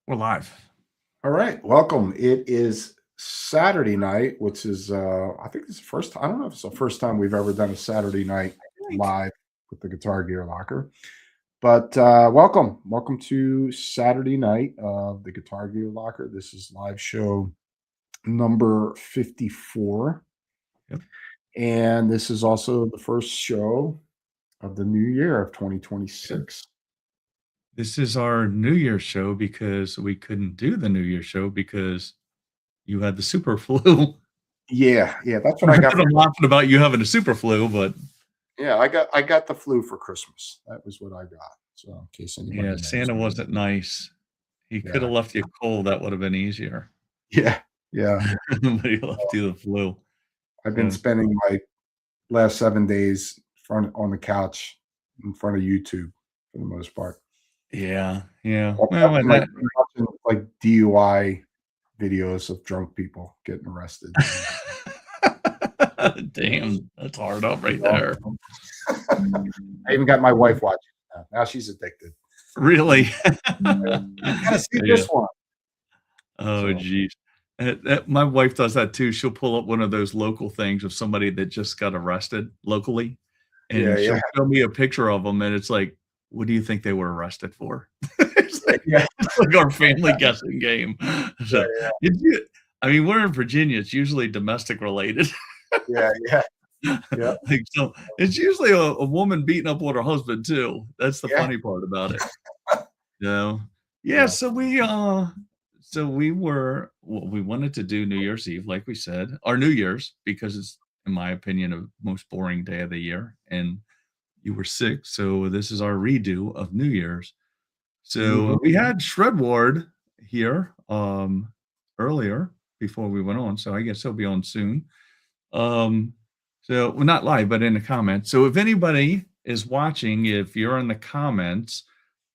We're live. All right, welcome. It is Saturday night, which is I think it's the first time. I don't know if it's the first time we've ever done a Saturday night Think. live with the Guitar Gear Locker. But welcome to Saturday night of the Guitar Gear Locker. This is live show number 54, Yep. and this is also the first show of the new year of 2026. This is our New Year's show because we couldn't do the New Year's show because you had the super flu. Yeah, that's what I Not got that for I'm laughing about you having a super flu, but Yeah, I got the flu for Christmas. That was what I got. So in case anybody yeah, knows. Santa wasn't nice. He could have Yeah. left you cold, that would have been easier. Yeah. Yeah. But he left you the flu. I've been So, spending my last 7 days front on the couch in front of YouTube for the most part. yeah. Well, Watching, and like that watching, like, DUI videos of drunk people getting arrested. damn, that's hard up right You there. know? I even got my wife watching it now. Now she's addicted. Really? "You gotta see Yeah. this one." Oh, So, geez. My wife does that too. She'll pull up one of those local things of somebody that just got arrested locally, yeah, and yeah. she'll show me a picture of them, and it's like, "What do you think they were arrested for?" Yeah. It's like our family guessing game. Yeah, So, it's u I mean, we're in Virginia, it's usually domestic related. yeah, yeah. Yeah. Like, so it's usually a woman beating up on her husband too. That's the Yeah. funny part about it. No. Yeah, Yeah. so we wanted to do New Year's Eve, like we said, or New Year's, because it's, in my opinion, a most boring day of the year, and you were sick, so this is our redo of New Year's. So, Mhm. we had Shredward here, earlier before we went on, so I guess he'll be on soon. Well, not live, but in the comments. So if anybody is watching, if you're in the comments,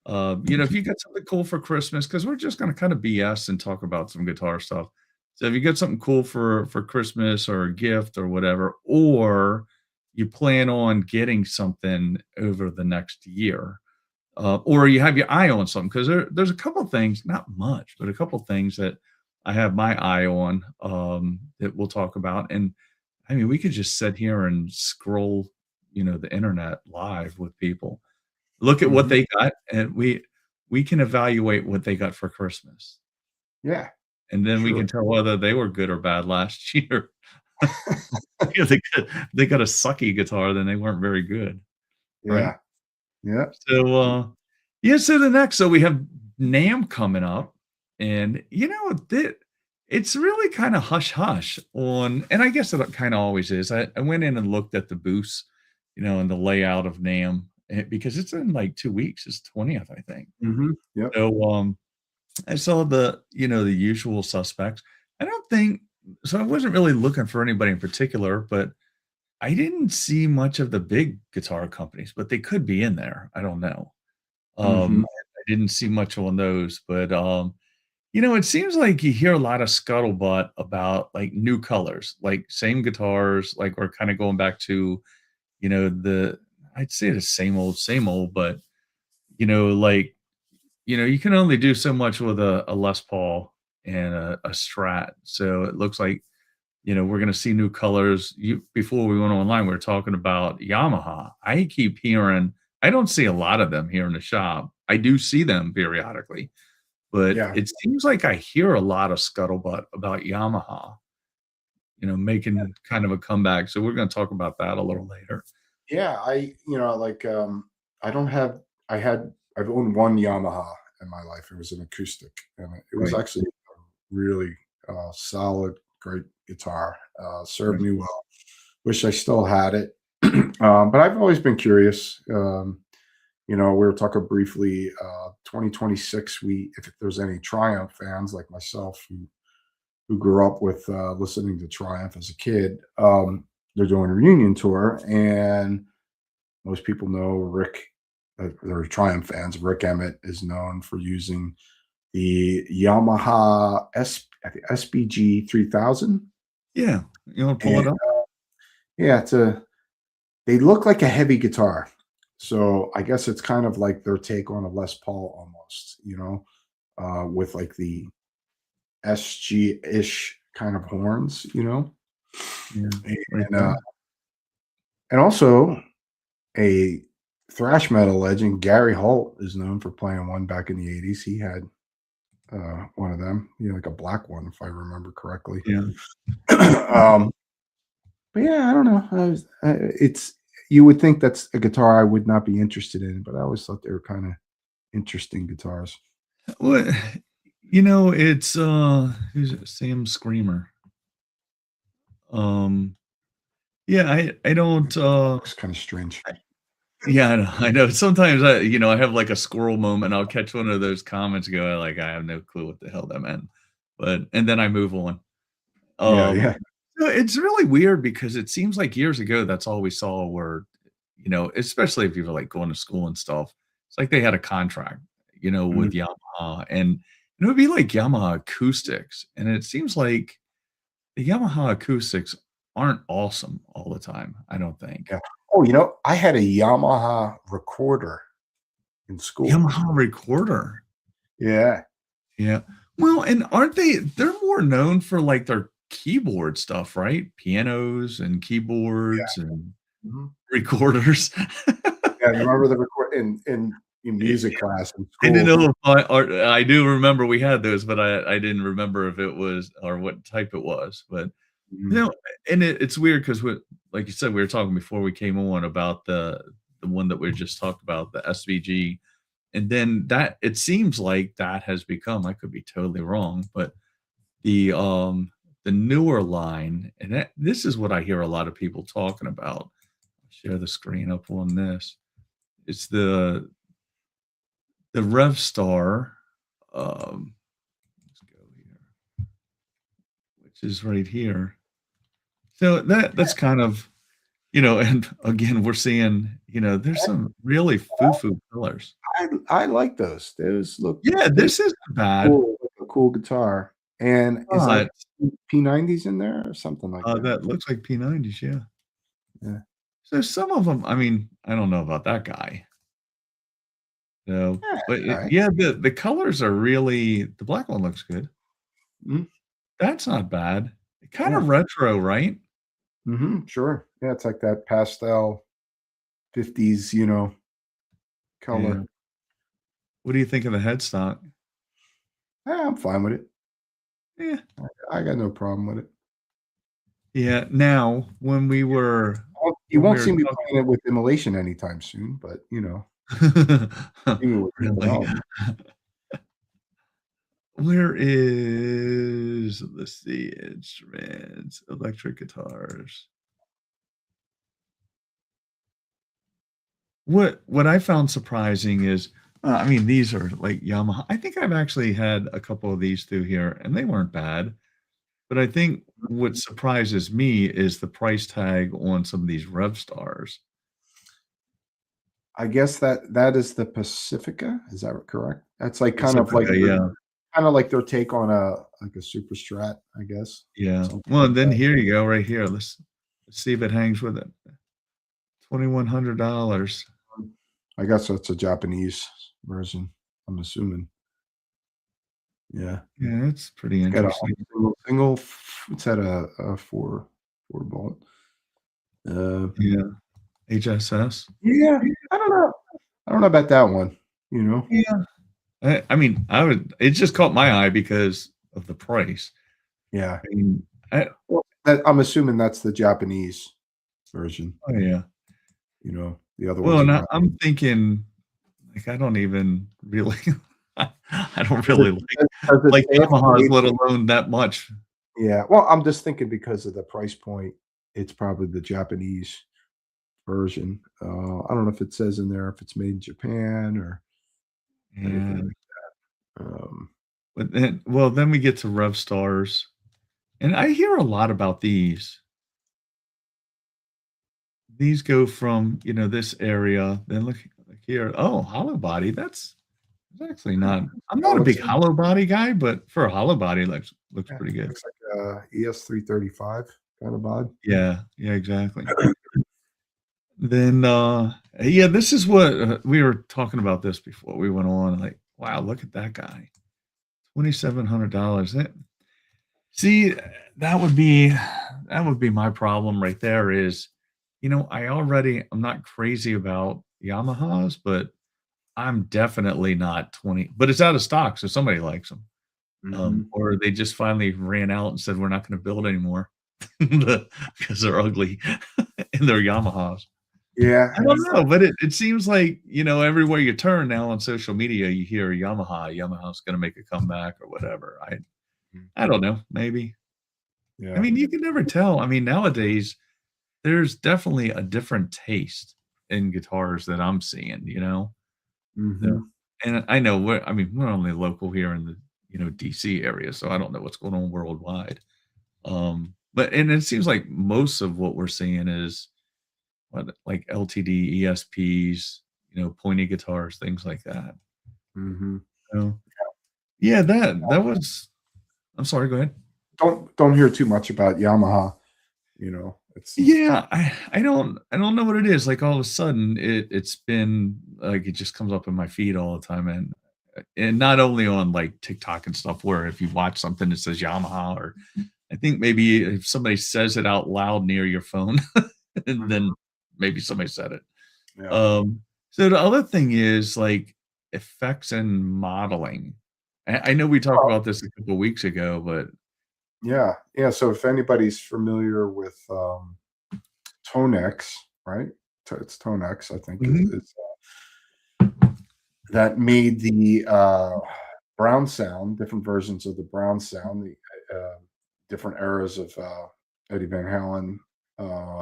if you got something cool for Christmas, because we're just gonna kind of BS and talk about some guitar stuff. So if you got something cool for Christmas or a gift or whatever, or you plan on getting something over the next year, or you have your eye on something, because there's a couple things, not much, but a couple things that I have my eye on, that we'll talk about. And I mean, we could just sit here and scroll, the internet live with people. Look at what Mhm. they got, and we can evaluate what they got for Christmas, Yeah, and then we sure. can tell whether they were good or bad last year. If they got a sucky guitar, then they weren't very good, right? Yeah. Yeah. So, yeah, so we have NAMM coming up, and, it's really kinda hush hush on, and I guess it kinda always is. I went in and looked at the booths, and the layout of NAMM, because it's in, like, 2 weeks. It's 20th, I think. Mhm. Yep. So, I saw the usual suspects. I don't think so. I wasn't really looking for anybody in particular, but I didn't see much of the big guitar companies, but they could be in there. I don't know. Mhm. I didn't see much on those, but, it seems like you hear a lot of scuttlebutt about, like, new colors, like, same guitars, like, we're kinda going back to, the I'd say the same old, but, like, you can only do so much with a Les Paul and a Strat, so it looks like, we're gonna see new colors. Before we went online, we were talking about Yamaha. I keep hearing, I don't see a lot of them here in the shop. I do see them periodically, but Yeah. it seems like I hear a lot of scuttlebutt about Yamaha, making kind of a comeback. So we're gonna talk about that a little later. Yeah, I don't have I've owned one Yamaha in my life. It was an acoustic, and it was Right, actually a really, solid, great guitar, served right. me well. Wish I still had it. But I've always been curious, we were talking briefly, 2026, if there's any Triumph fans like myself who grew up with listening to Triumph as a kid. They're doing a reunion tour, and most people know Rick. They're Triumph fans. Rick Emmett is known for using the Yamaha I think SBG 3000, Yeah, you wanna pull and it up? yeah, they look like a heavy guitar. So I guess it's kind of like their take on a Les Paul almost. with like the SG-ish kind of horns, you know, Yeah, right and there. and also a thrash metal legend, Gary Holt, is known for playing one back in the '80s. He had one of them, you know, like a black one, if I remember correctly. Yeah. um, but yeah, I don't know. It's you would think that's a guitar I would not be interested in, but I always thought they were kind of interesting guitars. Well, you know, it's who's it? Sam Screamer. Um, yeah, I don't Looks kind of strange. yeah, I know. Sometimes I have like a squirrel moment. I'll catch one of those comments going like, I have no clue what the hell that meant. And then I move on. Yeah, Um, yeah. no, it's really weird because it seems like years ago that's all we saw were, especially if you were like going to school and stuff. It's like they had a contract, Mhm. with Yamaha, and it would be like Yamaha acoustics. And it seems like the Yamaha acoustics aren't awesome all the time, I don't think. Yeah. Oh, you know, I had a Yamaha recorder in school. Yamaha recorder. Yeah. Yeah. Well, and aren't they're more known for like their keyboard stuff, right? Pianos and Yeah. keyboards and Mhm. recorders. Yeah, you remember the record in music class in I didn't school. know if I do remember we had those, but I didn't remember if it was or what type it was. But you Mhm. know, and it's weird because like you said, we were talking before we came on about the one that we just talked about, the SVG. And then that it seems like that has become, I could be totally wrong, but the um the newer line, and this is what I hear a lot of people talking about. Share the screen up on this. It's the Revstar, let's go here, which is right here. So that's kind of, and again, we're seeing, there's some really foo-foo colors. I like those. Those look Yeah, those this isn't bad, cool, like a cool guitar. And is that but P90s in there or something like that? that looks like P90s, yeah. Yeah. So some of them, I mean, I don't know about that guy, Yeah, but alright. yeah, the colors are really the black one looks good. Mhm. That's not bad. Kind Yeah. of retro, right? Mhm, sure. Yeah, it's like that pastel '50s, you know, Yeah. color. What do you think of the headstock? Yeah, I'm fine with it. Yeah. I got no problem with it. Yeah. Now, when we were Well, you when we won't were see me talking playing it with immolation anytime soon, but, you know, see me with something really? else. Where is let's see, instruments, electric guitars. What I found surprising is, I mean, these are like Yamaha. I think I've actually had a couple of these through here, and they weren't bad. But I think what surprises me is the price tag on some of these Rev Stars. I guess that is the Pacifica, is that correct? That's like Pacifica, yeah, kinda like their take on a Super Strat, I guess, yeah. something Well, like and then that. here you go, right here. Let's see if it hangs with it. $2,100. I guess that's a Japanese version, I'm assuming. Yeah. Yeah, it's pretty It's got a interesting. it's at a 4 bolt. Uh, Yeah, HSS. yeah, I don't know. I don't know about that one, you know? Yeah. I mean, it just caught my eye because of the price. Yeah. I mean, I Well, that I'm assuming that's the Japanese version, oh, yeah. you know? The other Well, ones are and not. I'm thinking, like, I don't even really I don't Does it really does it like say if it's Yamahas, made let alone that much. Yeah, well, I'm just thinking because of the price point, it's probably the Japanese version. I don't know if it says in there if it's made in Japan or anything Yeah, like um, but then we get to Rev Stars, and I hear a lot about these. These go from, this area, then look here. Oh, hollow body, that's actually not I'm not oh, a looks big hollow body guy, but for a hollow body, it looks yeah, pretty good. looks like a ES335 kind of bod. Yeah, yeah, exactly. Then, yeah, this is what, we were talking about this before we went on, like, wow, look at that guy. $2,700. See, that would be my problem right there is, I'm not crazy about Yamahas, but I'm definitely not 20, but it's out of stock, so somebody likes them. Mhm. Or they just finally ran out and said, "We're not gonna build anymore," because they're ugly and they're Yamahas. Yeah, I don't know, but it seems like, everywhere you turn now on social media, you hear Yamaha's gonna make a comeback or whatever. I don't know, maybe. I yeah. mean, you can never tell. I mean, nowadays, there's definitely a different taste in guitars that I'm seeing, you know? So Mhm. and I know we're only local here in the, DC area, so I don't know what's going on worldwide. But it seems like most of what we're seeing is what, like LTD, ESPs, pointy guitars, things like that. Mhm. So, yeah, that was I'm sorry, go ahead. Don't hear too much about Yamaha, it's Yeah, I don't know what it is, like, all of a sudden, it's been like, it just comes up in my feed all the time, and not only on, like, TikTok and stuff where if you watch something that says Yamaha or I think maybe if somebody says it out loud near your phone, and Mhm. then maybe somebody said it. Yeah. So the other thing is, like, effects and modeling. I know we talked Well, about this a couple weeks ago, but yeah, yeah, so if anybody's familiar with, Tonex, right? It's Tonex, I think Mhm, that made the, brown sound, different versions of the brown sound, different eras of, Eddie Van Halen,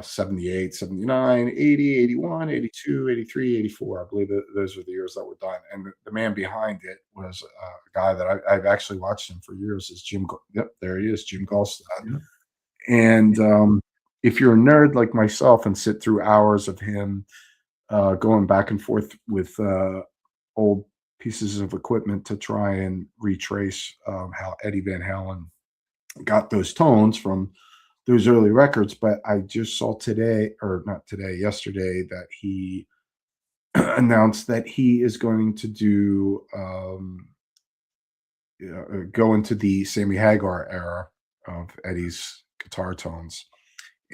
78, 79, 80, 81, 82, 83, 84. I believe that those are the years that were done, and the man behind it was, a guy that I've actually watched him for years is yep, there he is, Jim Gallstad, yeah, and, if you're a nerd like myself and sit through hours of him, going back and forth with, old pieces of equipment to try and retrace, how Eddie Van Halen got those tones from those early records. But I just saw today, or not today, yesterday, that he announced that he is going to do, go into the Sammy Hagar era of Eddie's guitar tones.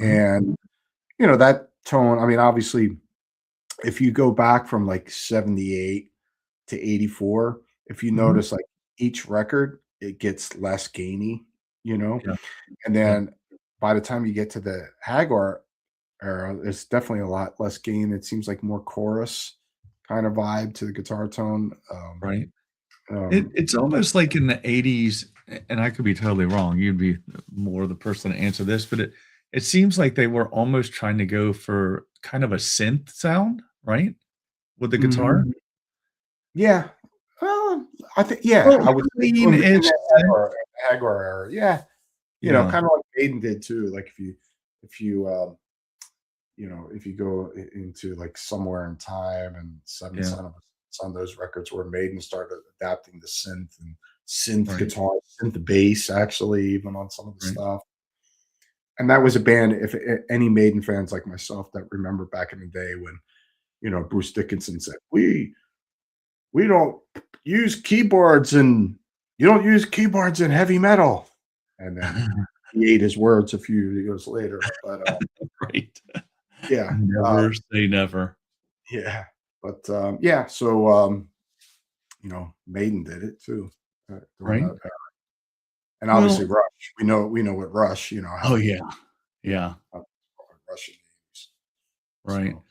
uh-huh, And, that tone, I mean, obviously, if you go back from like 78 to 84, if you mhm, notice, like, each record, it gets less gainy, you know? yeah, And yeah, then by the time you get to the Hagar era, it's definitely a lot less gain. It seems like more chorus kind of vibe to the guitar tone. right. Um, It's almost like in the '80s, and I could be totally wrong, you'd be more the person to answer this, but it seems like they were almost trying to go for kind of a synth sound, right? With the guitar? mhm. Yeah. I think, yeah, Well, I would say so in clean-ish the synth, Hagar era. Yeah. yeah, Kinda like Maiden did too. Like if you, if you go into like Somewhere in Time and Seven yeah, Son of a Son, those records where Maiden started adapting the synth and synth right, guitar, synth bass, actually, even on some of the right. stuff. And that was a band. If any Maiden fans like myself that remember back in the day when Bruce Dickinson said, "We don't use keyboards, and you don't use keyboards in heavy metal," and then he ate his words a few years later. But Right. yeah, Never say never, yeah, but, yeah, so, Maiden did it too, during right? that era, and obviously Well Rush. We know what Rush, oh, how yeah, you know, yeah, how Rush is. right. So,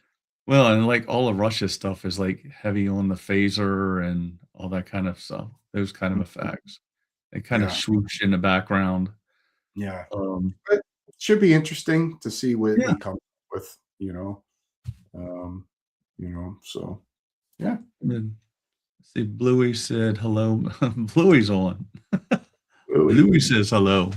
Well, and, like, all of Rush's stuff is, like, heavy on the phaser and all that kind of stuff, those kind of mhm, effects. They kinda yeah, swoosh in the background. yeah, Um, but it should be interesting to see what yeah, he comes up with, um, so, yeah. and then see, Bluey said hello. Bluey's on. Really, Bluey says hello.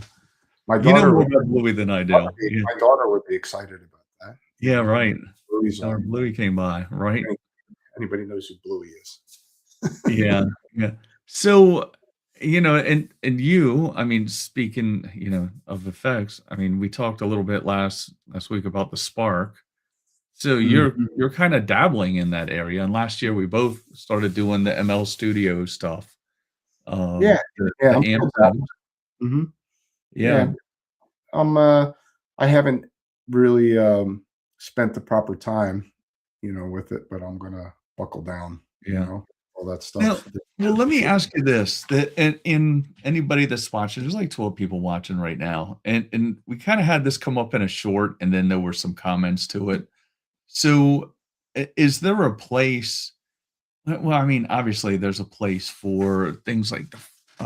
my You know daughter more would about Bluey than I do. Yeah. my daughter would be excited about that, Yeah, right. Bluey's Our on. Bluey came by, right? Anybody knows who Bluey is. Yeah, yeah. So, and I mean, speaking, of effects, I mean, we talked a little bit last week about the Spark. So Mhm. you're kind of dabbling in that area. And last year we both started doing the ML Studio stuff. Yeah, yeah, the I'm amp still settings. Mhm. Yeah, Yeah, I haven't really, spent the proper time, with it, but I'm gonna buckle down, yeah. all that Now, stuff. well, let For me sure. ask you this, that in anybody that's watching, there's like 12 people watching right now, and we kinda had this come up in a short, and then there were some comments to it. So, is there a place well, I mean, obviously, there's a place for things like the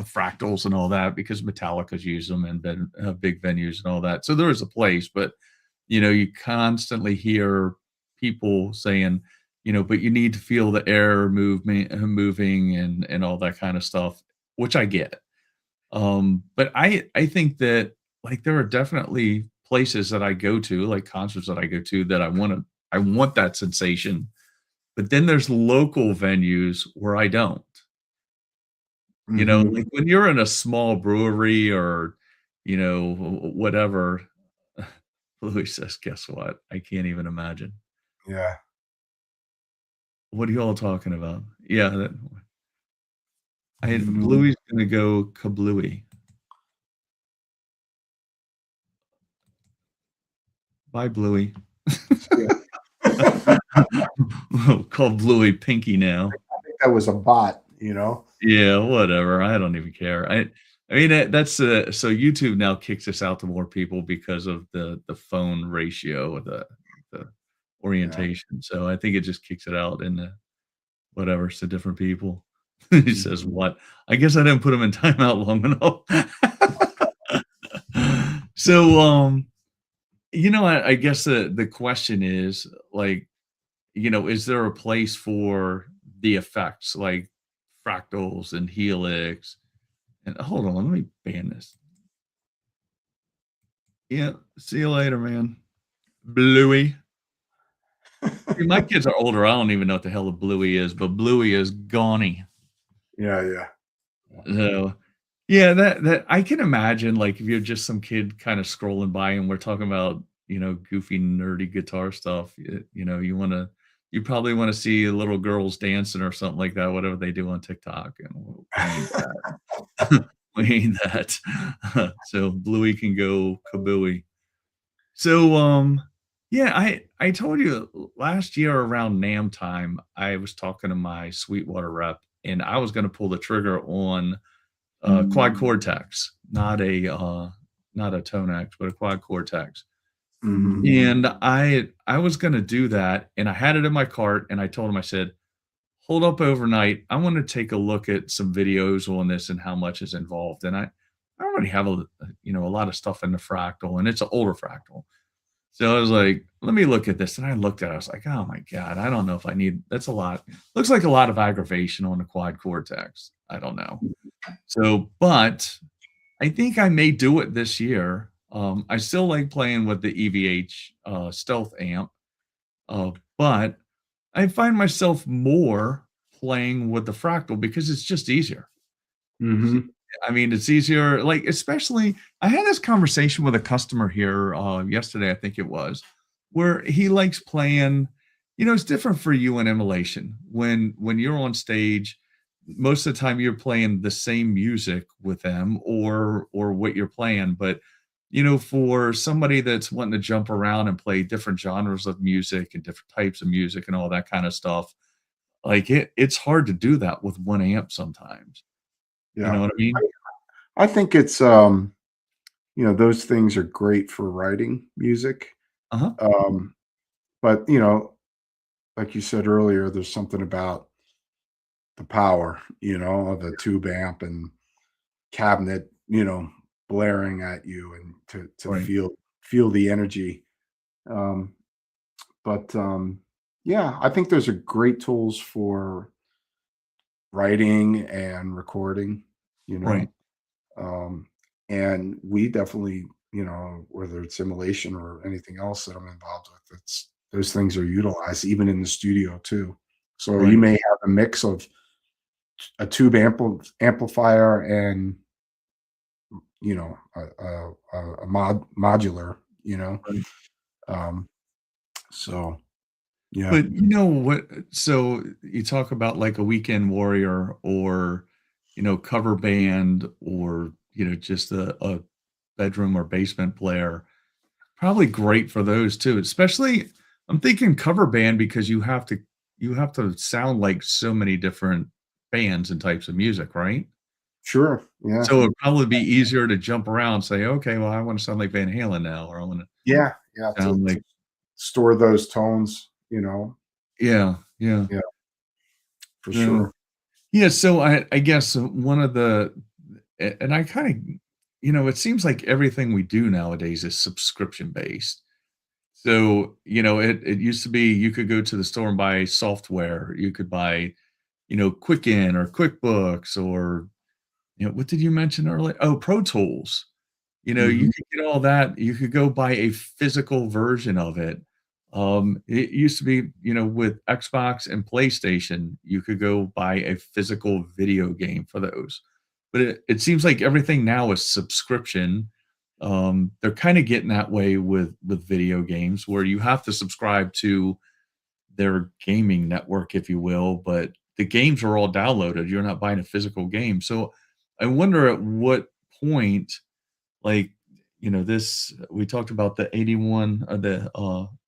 fractals and all that because Metallica's use them and been big venues and all that. So there is a place, but you constantly hear people saying, but you need to feel the air movement, moving, and all that kind of stuff, which I get. But I think that like there are definitely places that I go to, like concerts that I go to, that I want that sensation, but then there's local venues where I don't. Mhm. Like when you're in a small brewery or, whatever, Louis says, "Guess what? I can't even imagine." Yeah. What are you all talking about? Yeah, No. Bluey's gonna go kablooey. Bye, Bluey. Yeah. We'll call Bluey Pinky now. I think that was a bot. Yeah, whatever. I don't even care. I mean that's so YouTube now kicks us out to more people because of the phone ratio, the Yeah. orientation. So I think it just kicks it out into whatever to different people. He Mhm. says, "What?" I guess I didn't put him in timeout long enough. So I guess the question is like, is there a place for the effects like fractals and helix? And hold on, let me ban this. Yeah, see you later, man. Bluey. See, my kids are older. I don't even know what the hell a Bluey is, but Bluey is Gawny. Yeah, yeah. So, yeah, that I can imagine, like, if you're just some kid kinda scrolling by and we're talking about, goofy, nerdy guitar stuff, you probably wanna see little girls dancing or something like that, whatever they do on TikTok, and we ain't that. We ain't that. So, Bluey can go kabooey. So, yeah, I told you last year around NAMM time, I was talking to my Sweetwater rep, and I was gonna pull the trigger on quad Cortex, not a Tonex, but a quad Cortex. Mhm. And I was gonna do that, and I had it in my cart, and I told him, I said, "Hold up overnight. I wanna take a look at some videos on this and how much is involved." And I already have a lot of stuff in the fractal, and it's an older fractal. So I was like, "Let me look at this." And I looked at it, I was like, "Oh my god, I don't know if I need that's a lot." Looks like a lot of aggravation on the quad Cortex. I don't know. So, but I think I may do it this year. I still like playing with the EVH stealth amp, but I find myself more playing with the fractal because it's just easier. See, Mhm. I mean, it's easier, like, especially I had this conversation with a customer here, yesterday, I think it was, where he likes playing it's different for you in immolation. When you're on stage, most of the time you're playing the same music with them or what you're playing, but, for somebody that's wanting to jump around and play different genres of music and different types of music and all that kind of stuff, like, it's hard to do that with 1 amp sometimes. You know Yeah. what I mean? I think it's, those things are great for writing music. Uh-huh. Um, but, like you said earlier, there's something about the power, of the tube amp and cabinet, blaring at you and to Right. feel the energy. Um, but yeah, I think those are great tools for writing and recording, you Right. know. Um, and we definitely, whether it's simulation or anything else that I'm involved with, it's those things are utilized even in the studio too. So you Right. may have a mix of a tube amplifier and a modular, Right. um, so yeah. But you know what? So you talk about like a weekend warrior or cover band or, just a bedroom or basement player, probably great for those too. Especially, I'm thinking cover band because you have to sound like so many different bands and types of music, right? Sure. Yeah. So it'd probably be easier to jump around, say, okay, well, I want to sound like Van Halen now, or I want to Yeah. Yeah. sound To like, store those tones, you know. yeah, yeah. Yeah, for So sure. yeah, so I guess one of the and I kind of, it seems like everything we do nowadays is subscription based. So, it used to be you could go to the store and buy software. You could buy, Quicken or QuickBooks or, what did you mention earlier? Oh, Pro Tools. You Mhm. could get all that. You could go buy a physical version of it. It used to be, with Xbox and PlayStation, you could go buy a physical video game for those. But it seems like everything now is subscription. They're kind of getting that way with video games where you have to subscribe to their gaming network, if you will, but the games are all downloaded. You're not buying a physical game. So I wonder at what point, like, this we talked about the 81 or the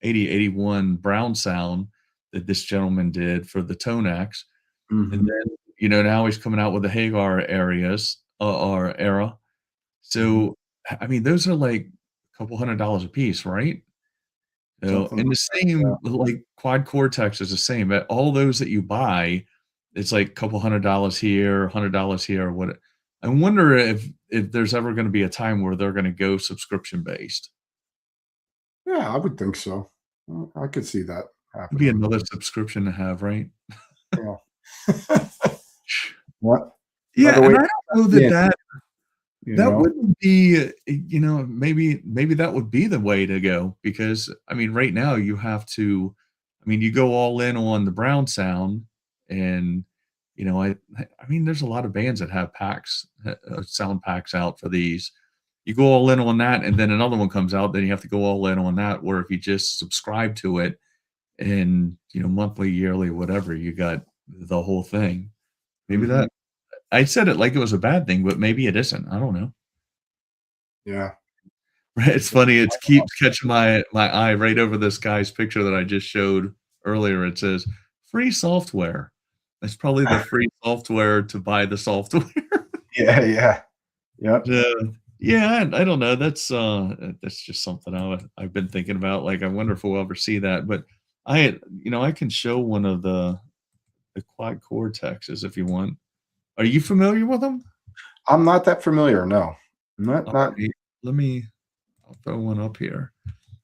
8081 Brown sound that this gentleman did for the Tonex. And Mhm. then, now he's coming out with the Hagar areas or era. Mhm. So, I mean, those are like a couple $100 a piece, right? Something And the like that. Yeah. same, like, quad Cortex is the same, but all those that you buy, it's like a couple $100 here, $100 here, what I wonder if there's ever gonna be a time where they're gonna go subscription based. Yeah, I would think so. I could see that It'd be happening. another subscription to have, right? Yeah. What? Yeah, Another way and to I don't know that in, you that know? wouldn't be, maybe that would be the way to go because, I mean, right now you have to you go all in on the Brown sound and, I mean, there's a lot of bands that have packs, sound packs out for these. You go all in on that, and then another one comes out, then you have to go all in on that, where if you just subscribe to it and, monthly, yearly, whatever, you got the whole thing. Maybe Mhm. that I said it like it was a bad thing, but maybe it isn't. I don't know. Yeah. Right, it's funny, it keeps catching my eye right over this guy's picture that I just showed earlier. It says, "Free software." That's probably the free software to buy the software. Yeah, yeah. Yep. Yeah. Yeah, I don't know, that's just something I've been thinking about, like, I wonder if we'll ever see that, but I can show one of the quad Cortexes if you want. Are you familiar with them? I'm not that familiar, no. Not Alright, let me I'll throw one up here.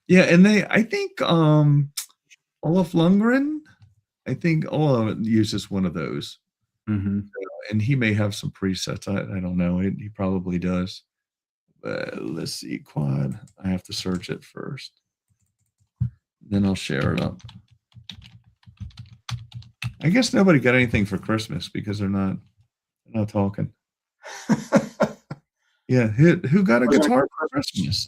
Yeah, and I think, Olaf Lundgren, I think Olaf uses one of those, Mhm. and he may have some presets, I don't know, he probably does. Let's see, quad, I have to search it first, then I'll share it up. I guess nobody got anything for Christmas because they're not talking. Yeah, who got a Wasn't a guitar good for Christmas. Christmas?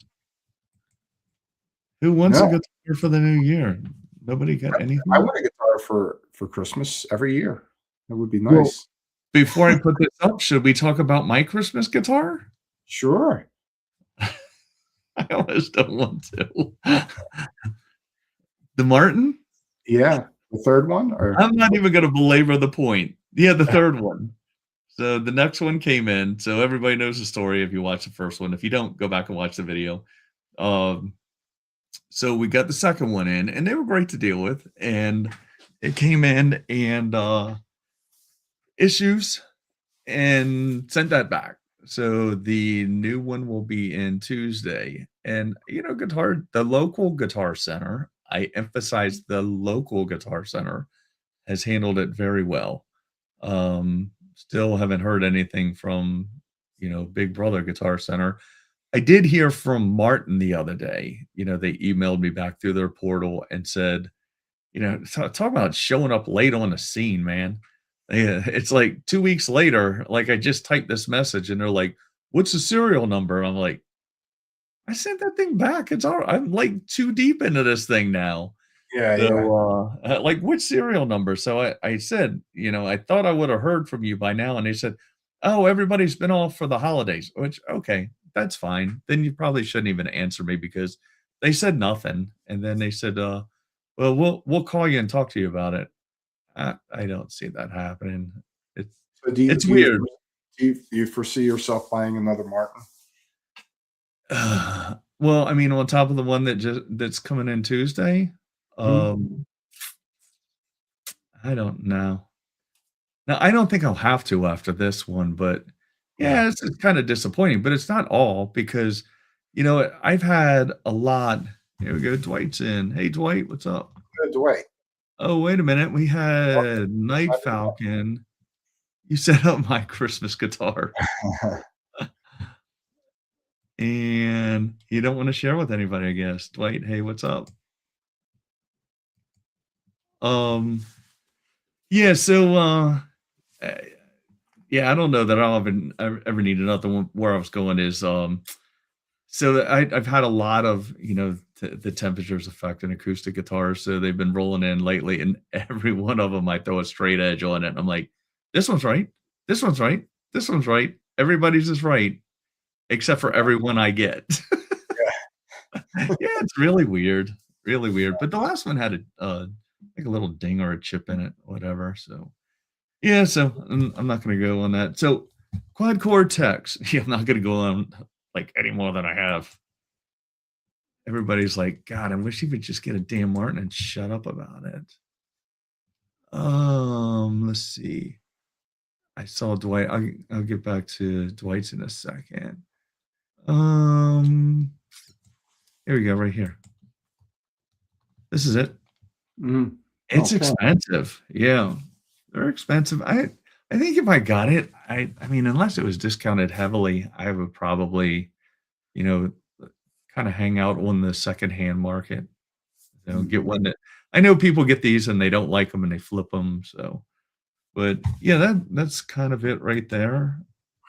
Who wants a No, guitar for the new year? Nobody got I anything? want a guitar for Christmas every year. That would be Well, nice. before I put this up, should we talk about my Christmas guitar? Sure. I almost don't want to. The Martin? Yeah. The 3rd one or I'm not even gonna belabor the point. Yeah, the 3rd one. So, the next one came in, so everybody knows the story if you watch the first one. If you don't, go back and watch the video. Um, so we got the second one in, and they were great to deal with, and it came in and, issues and sent that back. So, the new one will be in Tuesday, and, the local Guitar Center, I emphasize the local Guitar Center, has handled it very well. Still haven't heard anything from, Big Brother Guitar Center. I did hear from Martin the other day. They emailed me back through their portal and said, talk about showing up late on the scene, man. Yeah, it's like 2 weeks later, like, I just typed this message and they're like, "What's the serial number?" I'm like, "I sent that thing back. I'm, like, too deep into this thing now." Yeah, yeah. So, like, "Which serial number?" So I said, "I thought I would have heard from you by now," and they said, "Oh, everybody's been off for the holidays," which, okay, that's fine. Then you probably shouldn't even answer me because they said nothing, and then they said, "Well, we'll call you and talk to you about it." I don't see that happening. It's So it's weird. do you foresee yourself buying another Martin? Well, I mean, on top of the one that's coming in Tuesday, Mhm. um, I don't know. Now, I don't think I'll have to after this one, but Yeah. yeah, it's kinda disappointing, but it's not all because, I've had a lot. Here we go, Dwight's in. Hey, Dwight, what's up? Good to wait. Oh, wait a minute, we had Night Falcon. You set up my Christmas guitar, and you don't wanna share with anybody, I guess. Dwight, hey, what's up? Um, yeah, so, eh yeah, I don't know that I'll ever need another one. Where I was going is, so I've had a lot of, the temperatures affecting acoustic guitars, so they've been rolling in lately, and every one of them I throw a straight edge on it, and I'm like, "This one's right. This one's right. This one's right. Everybody's is right, except for every one I get." Yeah, it's really weird, but the last one had like a little ding or a chip in it, whatever, so yeah, so I'm not gonna go on that. So quad Cortex. Yeah, I'm not gonna go on like any more than I have. Everybody's like, God, I wish he would just get a damn Martin and shut up about it. Let's see. I saw Dwight. I'll get back to Dwight's in a second. Um, Here we go, right here. This is it. Mhm. It's Okay. expensive. Yeah, they're expensive. I think if I got it, I mean, unless it was discounted heavily, I would probably, you know, kinda hang out on the secondhand market, get Mhm. one that I know people get these and they don't like them and they flip them. So but yeah, that's kind of it right there,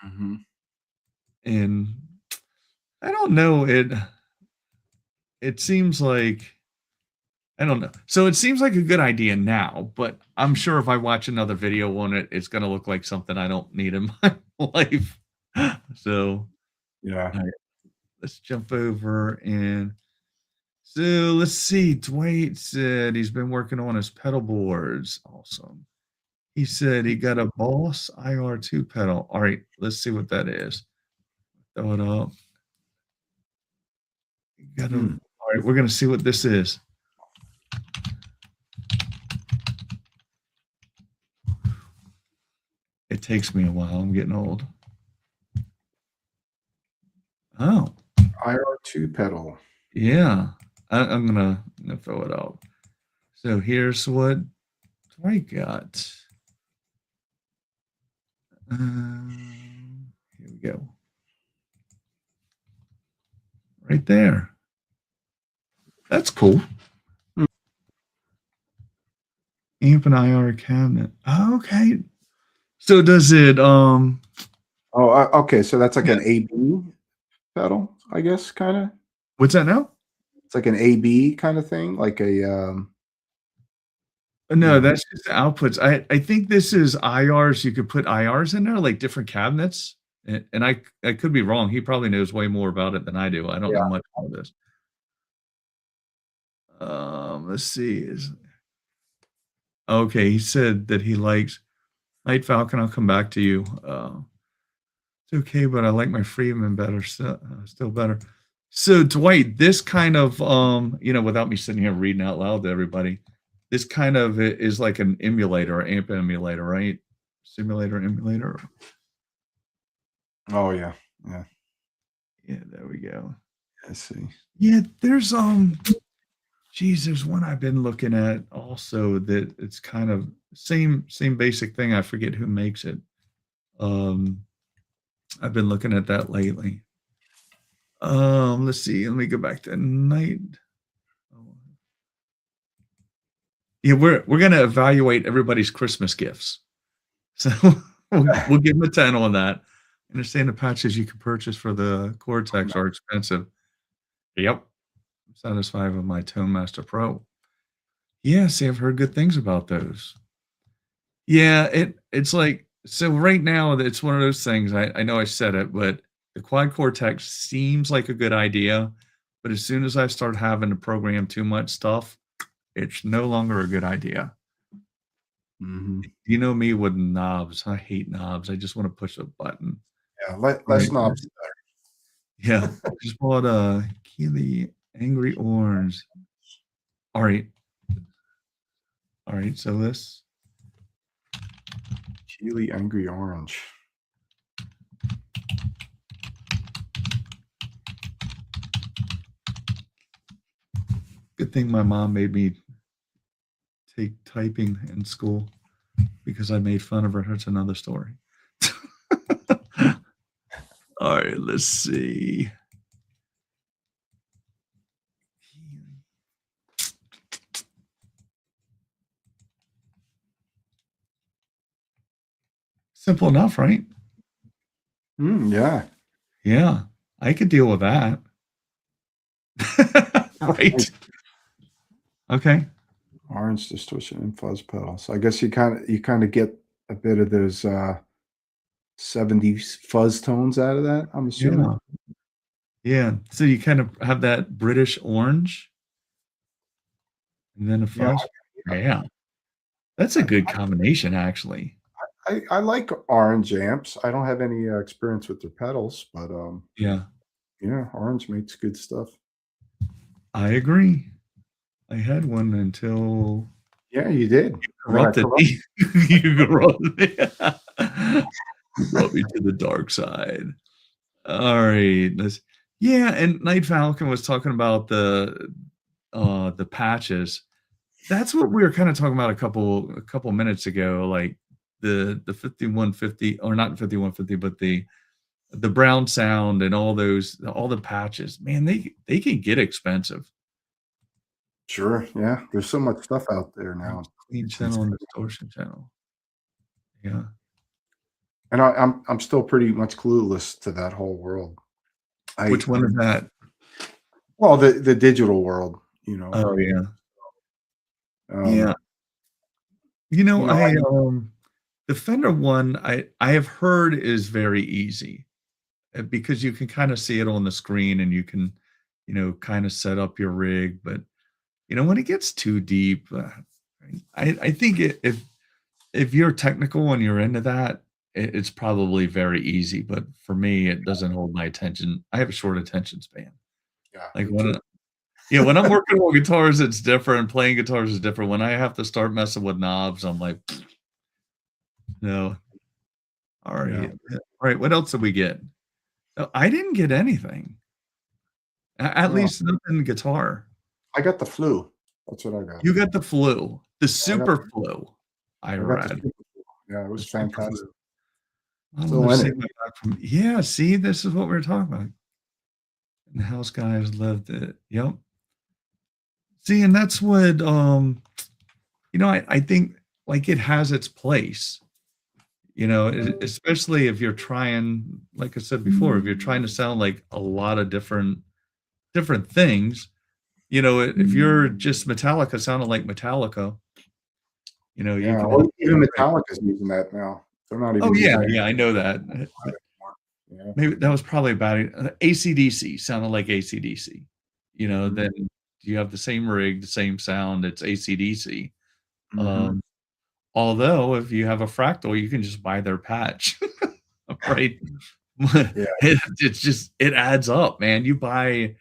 Mhm. and I don't know, it seems like I don't know. So it seems like a good idea now, but I'm sure if I watch another video on it, it's gonna look like something I don't need in my life. So, Yeah. alright, let's jump over and so let's see. Dwight said he's been working on his pedal boards. Awesome. He said he got a Boss IR2 pedal. All right, let's see what that is. Throw it up. Got a Hmm. all right, we're gonna see what this is. It takes me a while. I'm getting old. Oh, IR2 pedal. yeah. I'm gonna throw it up. So here's what Dwight got. Here we go. Right there. That's cool. Mm. Amp and IR cabinet. Oh, okay. So does it Oh, okay, so that's like yeah. an AB pedal, I guess, kinda? What's that now? It's like an AB kinda thing? Like a, you No, know that's just the outputs. I think this is IRs. You could put IRs in there, like different cabinets. And I could be wrong. He probably knows way more about it than I do. I don't know yeah. much about this. Let's see. Is okay. He said that he likes Night Falcon. I'll come back to you. It's okay, but I like my Freeman better. Still better. So Dwight, this kind of without me sitting here reading out loud to everybody, this kind of is like an emulator, amp emulator, right? Simulator emulator. Oh, yeah. Yeah, Yeah, there we go. I see. Yeah, there's geez, there's one I've been looking at also that it's kind of same basic thing. I forget who makes it. Um, I've been looking at that lately. Let's see. Let me go back to night. Oh, yeah, we're gonna evaluate everybody's Christmas gifts. So we'll give them a 10 on that. Understand the patches you can purchase for the Cortex are expensive. Yep. I'm satisfied with my Tone Master Pro. Yeah, see, I've heard good things about those. Yeah, it's like So right now, it's one of those things. I know I said it, but the quad Cortex seems like a good idea. But as soon as I start having to program too much stuff, it's no longer a good idea. Mhm. You know me with knobs. I hate knobs. I just want to push a button. Yeah, All less right. knobs. Yeah. I just bought a Keely Angry Orange. All right. All right. So this. Keely Angry Orange. Good thing my mom made me take typing in school because I made fun of her. That's another story. All right, let's see. Simple enough, right? Yeah. Yeah, I could deal with that. Right. Okay. Orange distortion and fuzz pedal. So I guess you kind of get a bit of those 70s fuzz tones out of that, I'm assuming. Yeah. Yeah. So you kind of have that British orange and then a Yeah, fuzz. Yeah. That's a good combination, actually. I like orange amps. I don't have any experience with their pedals, but Yeah, yeah, orange makes good stuff. I agree. I had one until Yeah, you did. And then I corrupted me. You corrupted me. You brought me to the dark side. All right. Yeah, and Night Falcon was talking about the patches. That's what we were kind of talking about a couple minutes ago, like the 5150 or not 5150, but the brown sound and all the patches. Man, they can get expensive. Sure, yeah. There's so much stuff out there now. Clean It's channel insane. and distortion channel. Yeah. And I'm still pretty much clueless to that whole world. Which one is that? Well, the digital world, you know. Oh yeah. Yeah. Um, You know, you know, I the Fender one I have heard is very easy, because you can kinda see it on the screen and you can, kinda set up your rig, but, when it gets too deep, I think if you're technical and you're into that, it's probably very easy, but for me, it doesn't hold my attention. I have a short attention span. yeah, Like, me too. when I'm working on guitars, it's different, playing guitars is different. When I have to start messing with knobs, I'm like, "No." Yeah. Alright, what else did we get? I didn't get anything. At Oh, least nothing guitar. I got the flu. That's what I got. You got the flu, the I got super flu, I I got the read. super flu. Yeah, it The was super fantastic. flu. I wanna Still in see it. my back from yeah, see, this is what we're talking about. And the house guys loved it. Yep. See, and that's what, I think, like, it has its place, especially if you're trying like I said before, if you're trying to sound like a lot of different things, if you're just Metallica sounding like Metallica, you Yeah, can well, have even Metallica's using that now. They're not Oh, even yeah, using it yeah, I know that. But anymore. maybe that was probably about it. AC/DC sounded like AC/DC. Yeah. Then you have the same rig, the same sound, it's AC/DC. Mhm. Um, although if you have a Fractal, you can just buy their patch, right? Yeah. It's just it adds up, man. You buy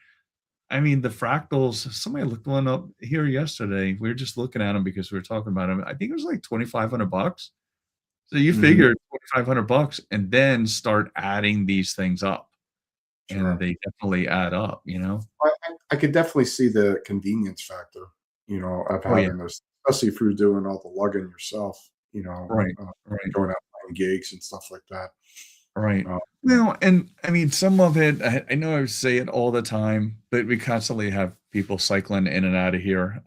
I mean, the Fractals somebody looked one up here yesterday. We were just looking at them because we were talking about them. I think it was like 2,500 bucks. So you Mhm. figure 2,500 bucks and then start adding these things up, and Sure. they definitely add up, you know? I could definitely see the convenience factor, of Oh, yeah. having those, especially if you're doing all the lugging yourself, Right, right, going out playing gigs and stuff like that. right. Uh, Well, and I mean, some of it, I know I say it all the time, but we constantly have people cycling in and out of here.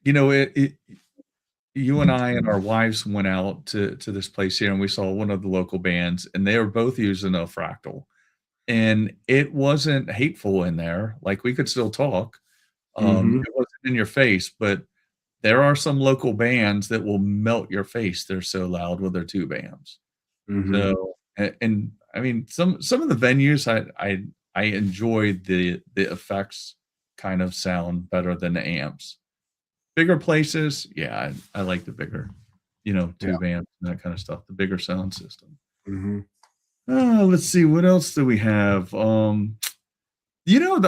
It you and I and our wives went out to this place here, and we saw one of the local bands, and they were both using a Fractal, and it wasn't hateful in there, like, we could still talk. mhm. It wasn't in your face, but there are some local bands that will melt your face. They're so loud with their tube amps. Mhm. So, and I mean, some of the venues I enjoy the effects kind of sound better than the amps. Bigger places, yeah, I like the bigger, Yeah. tube amps and that kind of stuff, the bigger sound system. Mhm. Let's see, what else do we have? The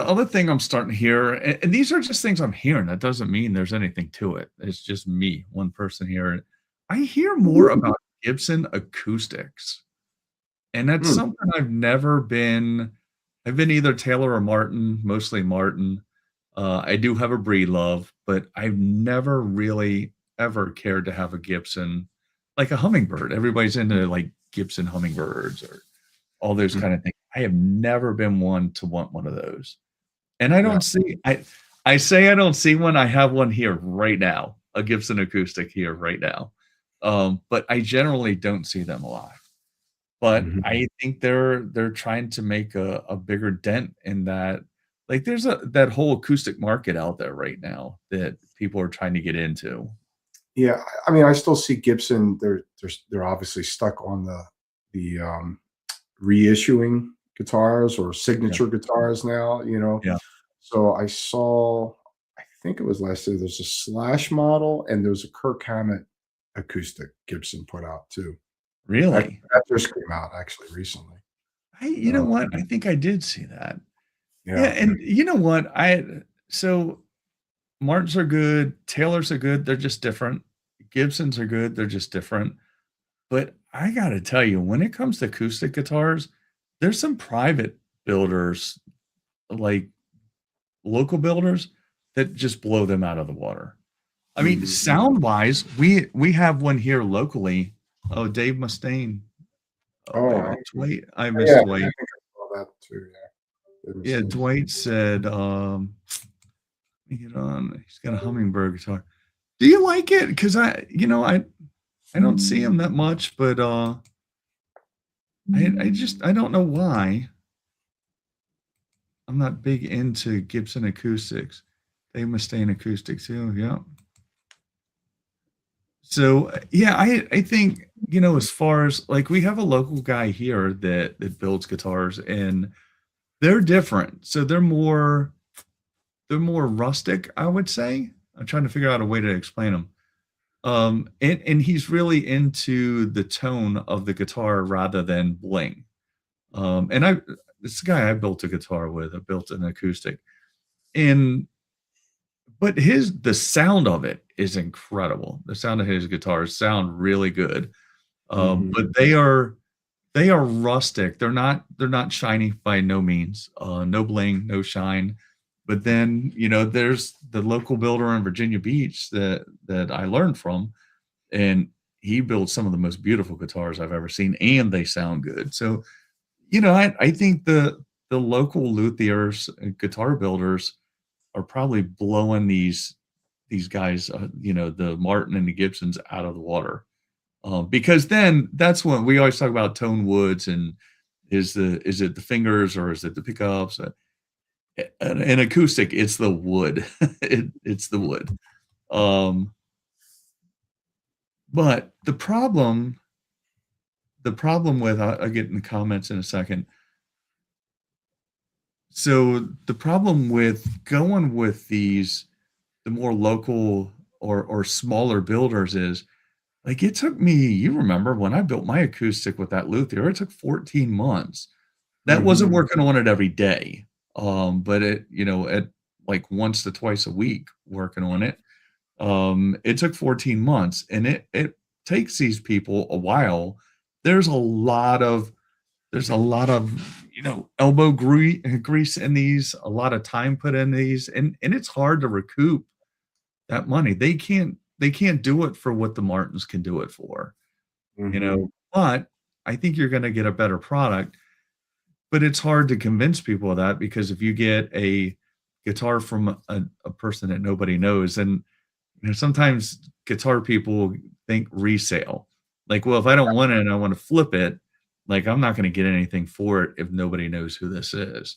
other thing I'm starting to hear, and these are just things I'm hearing. That doesn't mean there's anything to it. It's just me, one person here. I hear more about Gibson acoustics. And that's Mm. something I've been either Taylor or Martin, mostly Martin. I do have a breed love, but I've never really ever cared to have a Gibson, like a hummingbird. Everybody's into like Gibson hummingbirds or all those Mm. kind of things. I have never been one to want one of those. And I Yeah. don't see I say I don't see one. I have one here right now, a Gibson acoustic here right now. But I generally don't see them a lot. But Mhm. I think they're trying to make a bigger dent in that. Like, there's that whole acoustic market out there right now that people are trying to get into. Yeah, I mean, I still see Gibson. They're obviously stuck on the reissuing guitars or Yeah, signature guitars now. yeah. So I saw, I think it was last year. There's a Slash model and there's a Kirk Hammett acoustic Gibson put out too. That Really? that just came out actually recently. You know Uh, what? I think I did see that. Yeah, yeah. and you know what? So Martins are good, Taylors are good, they're just different. Gibsons are good, they're just different. But I gotta tell you, when it comes to acoustic guitars, there's some private builders, like local builders, that just blow them out of the water. I mean, Mhm. sound-wise, we have one here locally. Oh, Dave Mustaine. Oh, Oh, wait a minute, Dwight, I yeah, missed I Dwight. think I saw that too. Yeah, it was Yeah, seen. Dwight said, let me get on. He's got a hummingbird guitar. Do you like it? Because I don't see him that much, but I don't know why. I'm not big into Gibson acoustics. They Mustaine acoustics too. Yeah. So yeah, I think as far as like we have a local guy here that builds guitars and they're different. So they're more rustic, I would say. I'm trying to figure out a way to explain them. And he's really into the tone of the guitar rather than bling. And this guy I built a guitar with. I built an acoustic, and but the sound of it is incredible. The sound of his guitars sound really good. Mhm. But they are rustic. They're not shiny by no means. No bling, no shine. But then there's the local builder in Virginia Beach that I learned from, and he builds some of the most beautiful guitars I've ever seen, and they sound good. So I think the local luthiers and guitar builders are probably blowing these guys, the Martin and the Gibsons out of the water. Because then that's when we always talk about tone woods and is it the fingers or is it the pickups? An acoustic, it's the wood. It's the wood. Um, but the problem with I'll get in the comments in a second. So the problem with going with the more local or smaller builders is like it took me, you remember when I built my acoustic with that luthier, it took 14 months. That wasn't Mhm. working on it every day. But at like once to twice a week working on it. It took 14 months and it takes these people a while. There's a lot of elbow grease in these, a lot of time put in these, and it's hard to recoup that money. They can't do it for what the Martins can do it for, Mhm. but I think you're gonna get a better product, but it's hard to convince people of that because if you get a guitar from a person that nobody knows, and sometimes guitar people think resale. Like, well, if I don't want it and I want to flip it, like I'm not going to get anything for it if nobody knows who this is.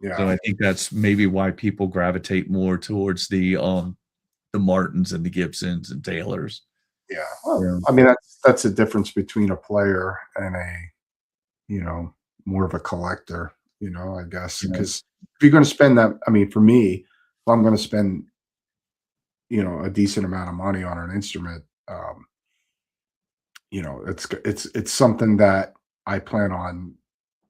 So Yeah. I think that's maybe why people gravitate more towards the the Martins and the Gibsons and Taylors. Yeah. Well, Yeah. I mean, that's the difference between a player and a, you know, more of a collector, I guess. Yeah. Because if you're going to spend that, I mean, for me, if I'm going to spend, a decent amount of money on an instrument, it's something that I plan on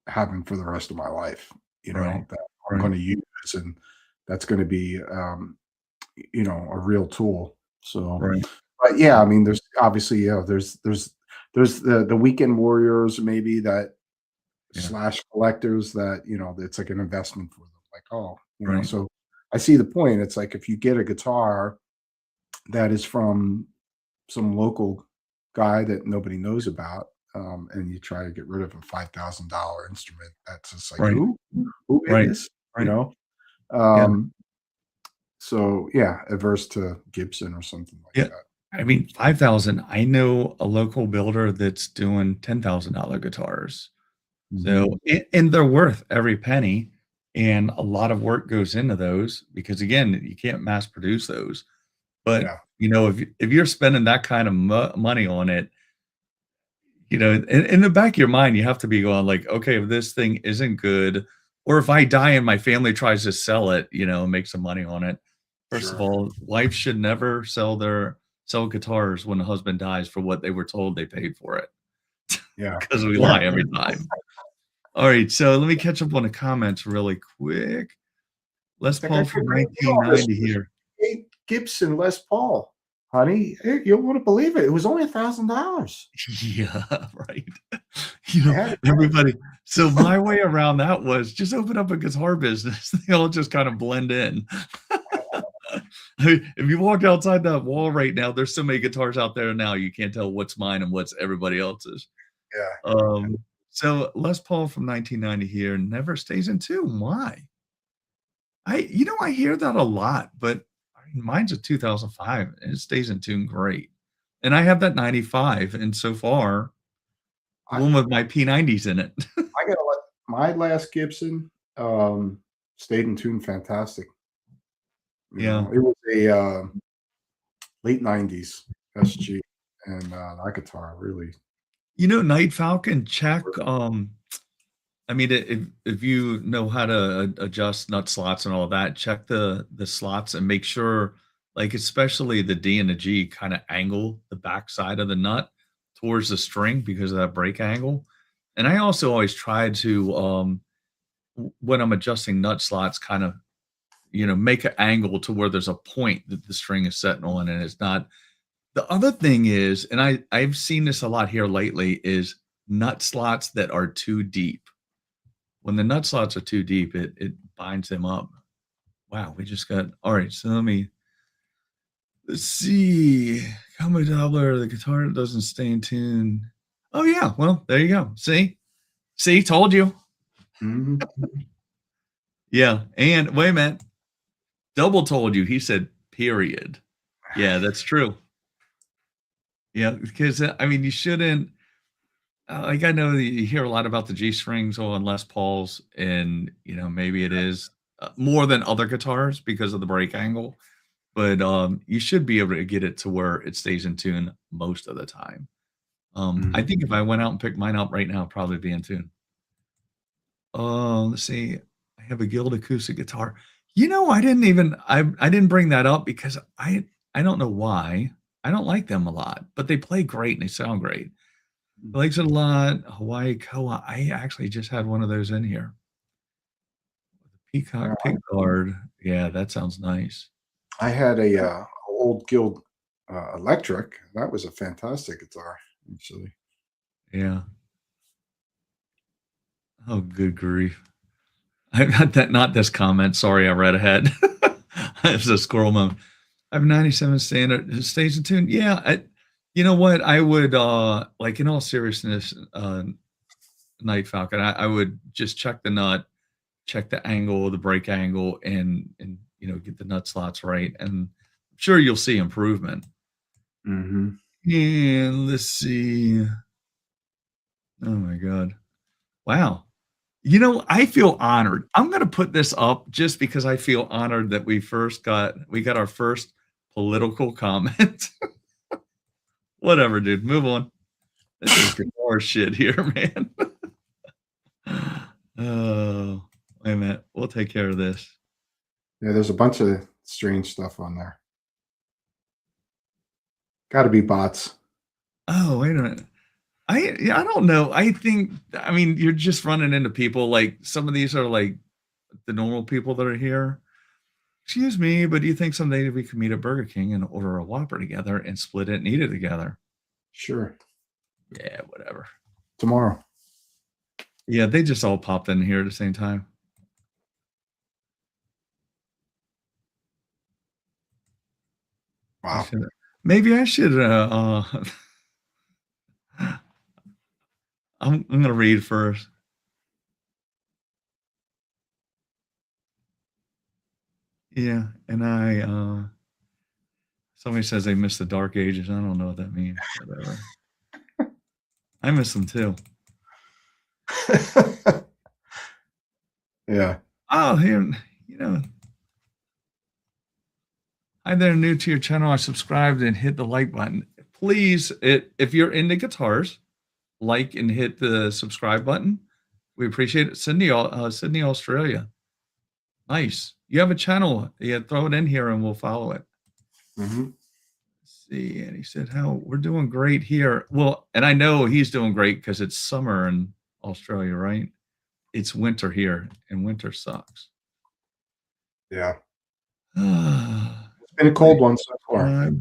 having for the rest of my life, Right. that I'm Right. going to use, and that's going to be, a real tool. So, Right. but yeah, I mean, there's obviously, there's the weekend warriors maybe that Yeah. slash collectors that, it's like an investment for them. Like, oh, Right. so I see the point. It's like if you get a guitar that is from some local guy that nobody knows about, and you try to get rid of a $5,000 instrument, that's just like, Right. who made Right. this? Right. Yeah. Um, so yeah, averse to Gibson or something like Yeah. that. I mean, 5,000. I know a local builder that's doing $10,000 guitars. Mhm. So, and they're worth every penny, and a lot of work goes into those because again, you can't mass produce those. But, Yeah, if you're spending that kind of money on it, in the back of your mind, you have to be going like, okay, if this thing isn't good, or if I die and my family tries to sell it, and make some money on it. First of sure. all, wives should never sell guitars when the husband dies for what they were told they paid for it, Yeah. because we Yeah. lie every time. All right, so let me catch up on the comments really quick. Les It's like, I Paul could from read all this 1990 here. a Gibson Les Paul, honey. Hey, you won't believe it. It was only $1,000. Yeah, right. I had it. Everybody, so my way around that was just open up a guitar business. They all just kind of blend in. I mean, if you walk outside that wall right now, there's so many guitars out there now, you can't tell what's mine and what's everybody else's. Yeah. So Les Paul from 1990 here, never stays in tune. Why? I hear that a lot, but I mean, mine's a 2005 and it stays in tune great. And I have that 95, and so far, the I one with my P90s in it. I gotta let my last Gibson, stayed in tune fantastic. Yeah. It was a, late '90s SG, and, that guitar really Night Falcon, check, I mean, if you know how to adjust nut slots and all that, check the slots and make sure, like, especially the D and the G kinda angle the backside of the nut towards the string because of that break angle. And I also always try to, when I'm adjusting nut slots, kind of, make an angle to where there's a point that the string is setting on and it's not. The other thing is, and I've seen this a lot here lately, is nut slots that are too deep. When the nut slots are too deep, it binds them up. Wow, we just got all right, so let's see. Combo Doppler, the guitar doesn't stay in tune. Oh yeah, well, there you go. See? See, told you. Mhm. Yeah, and wait a minute, double told you. He said period. Yeah, that's true. Yeah, because I mean, you shouldn't. Like I know that you hear a lot about the G strings on Les Pauls, and maybe it is more than other guitars because of the break angle. But you should be able to get it to where it stays in tune most of the time. I Mhm. think if I went out and picked mine up right now, it'd probably be in tune. Let's see. I have a Guild acoustic guitar. I didn't bring that up because I don't know why. I don't like them a lot, but they play great and they sound great. I likes it a lot. Hawaii Koa. I actually just had one of those in here. Yeah, Peacock pickguard. Yeah, that sounds nice. I had a, old Guild, electric. That was a fantastic guitar, actually. Yeah. Oh, good grief. I got that not this comment. Sorry, I read ahead. It's a squirrel moment. I have 97 standard. It stays in tune. Yeah, you know what? I would like in all seriousness, Night Falcon, I would just check the nut, check the angle, the break angle, and get the nut slots right. And I'm sure you'll see improvement. Mhm. And let's see. Oh my God. Wow. I feel honored. I'm gonna put this up just because I feel honored that we got our first political comment. Whatever, dude. Move on. This is guitar shit here, man. Oh, wait a minute. We'll take care of this. Yeah, there's a bunch of strange stuff on there. Got to be bots. Oh, wait a minute. I don't know. I mean, you're just running into people like some of these are like the normal people that are here. Excuse me, but do you think someday we could meet at Burger King and order a Whopper together and split it and eat it together? Sure. Yeah, whatever. Tomorrow. Yeah, they just all popped in here at the same time. Wow. Maybe I should I'm gonna read first. Yeah, and somebody says they miss the dark ages. I don't know what that means. Whatever. I miss them too. Yeah. Oh, here, you know. Hi there, new to your channel. I subscribed and hit the like button. Please, if you're into guitars, like and hit the subscribe button. We appreciate it. Sydney, Australia. Nice. You have a channel. Yeah, throw it in here and we'll follow it. Mm-hmm. Let's see. And he said, "How we're doing great here." Well, and I know he's doing great because it's summer in Australia, right? It's winter here, and winter sucks. Yeah. It's been a cold one so far.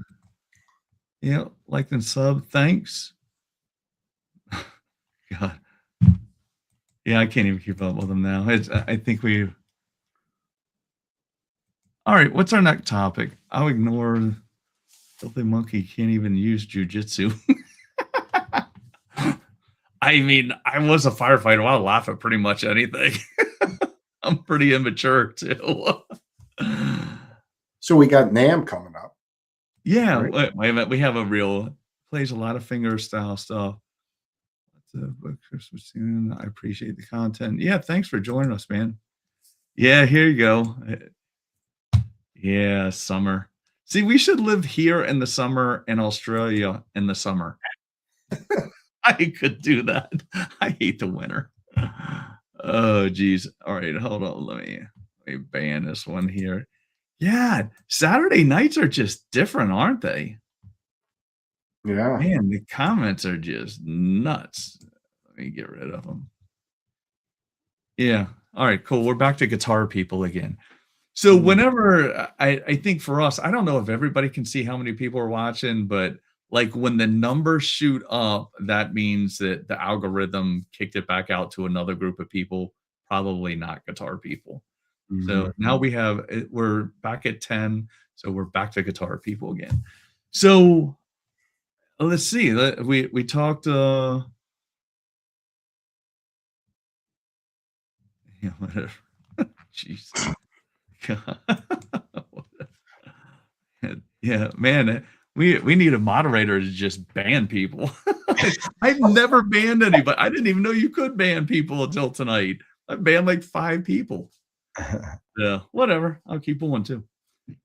Yeah, like and sub. Thanks. God. Yeah, I can't even keep up with them now. I think we. All right, what's our next topic? I'll ignore Filthy Monkey can't even use jujitsu. I mean, I was a firefighter. I'll laugh at pretty much anything. I'm pretty immature too. So we got NAMM coming up. Yeah, right? wait a minute. We have a real plays a lot of finger style stuff. Christmas soon. I appreciate the content. Yeah, thanks for joining us, man. Yeah, here you go. Yeah, summer. See, we should live here in the summer and Australia in the summer. I could do that. I hate the winter. Oh, geez. All right, hold on. Let me ban this one here. Yeah, Saturday nights are just different, aren't they? Yeah. Man, the comments are just nuts. Let me get rid of them. Yeah. All right, cool. We're back to guitar people again. So whenever I think for us, I don't know if everybody can see how many people are watching, but like when the numbers shoot up, that means that the algorithm kicked it back out to another group of people, probably not guitar people. So now we're back at 10. So we're back to guitar people again. So let's see. We talked. Yeah, whatever. Jeez. Yeah, man. We need a moderator to just ban people. I've never banned anybody. I didn't even know you could ban people until tonight. I banned like 5 people. Yeah, whatever. I'll keep one too.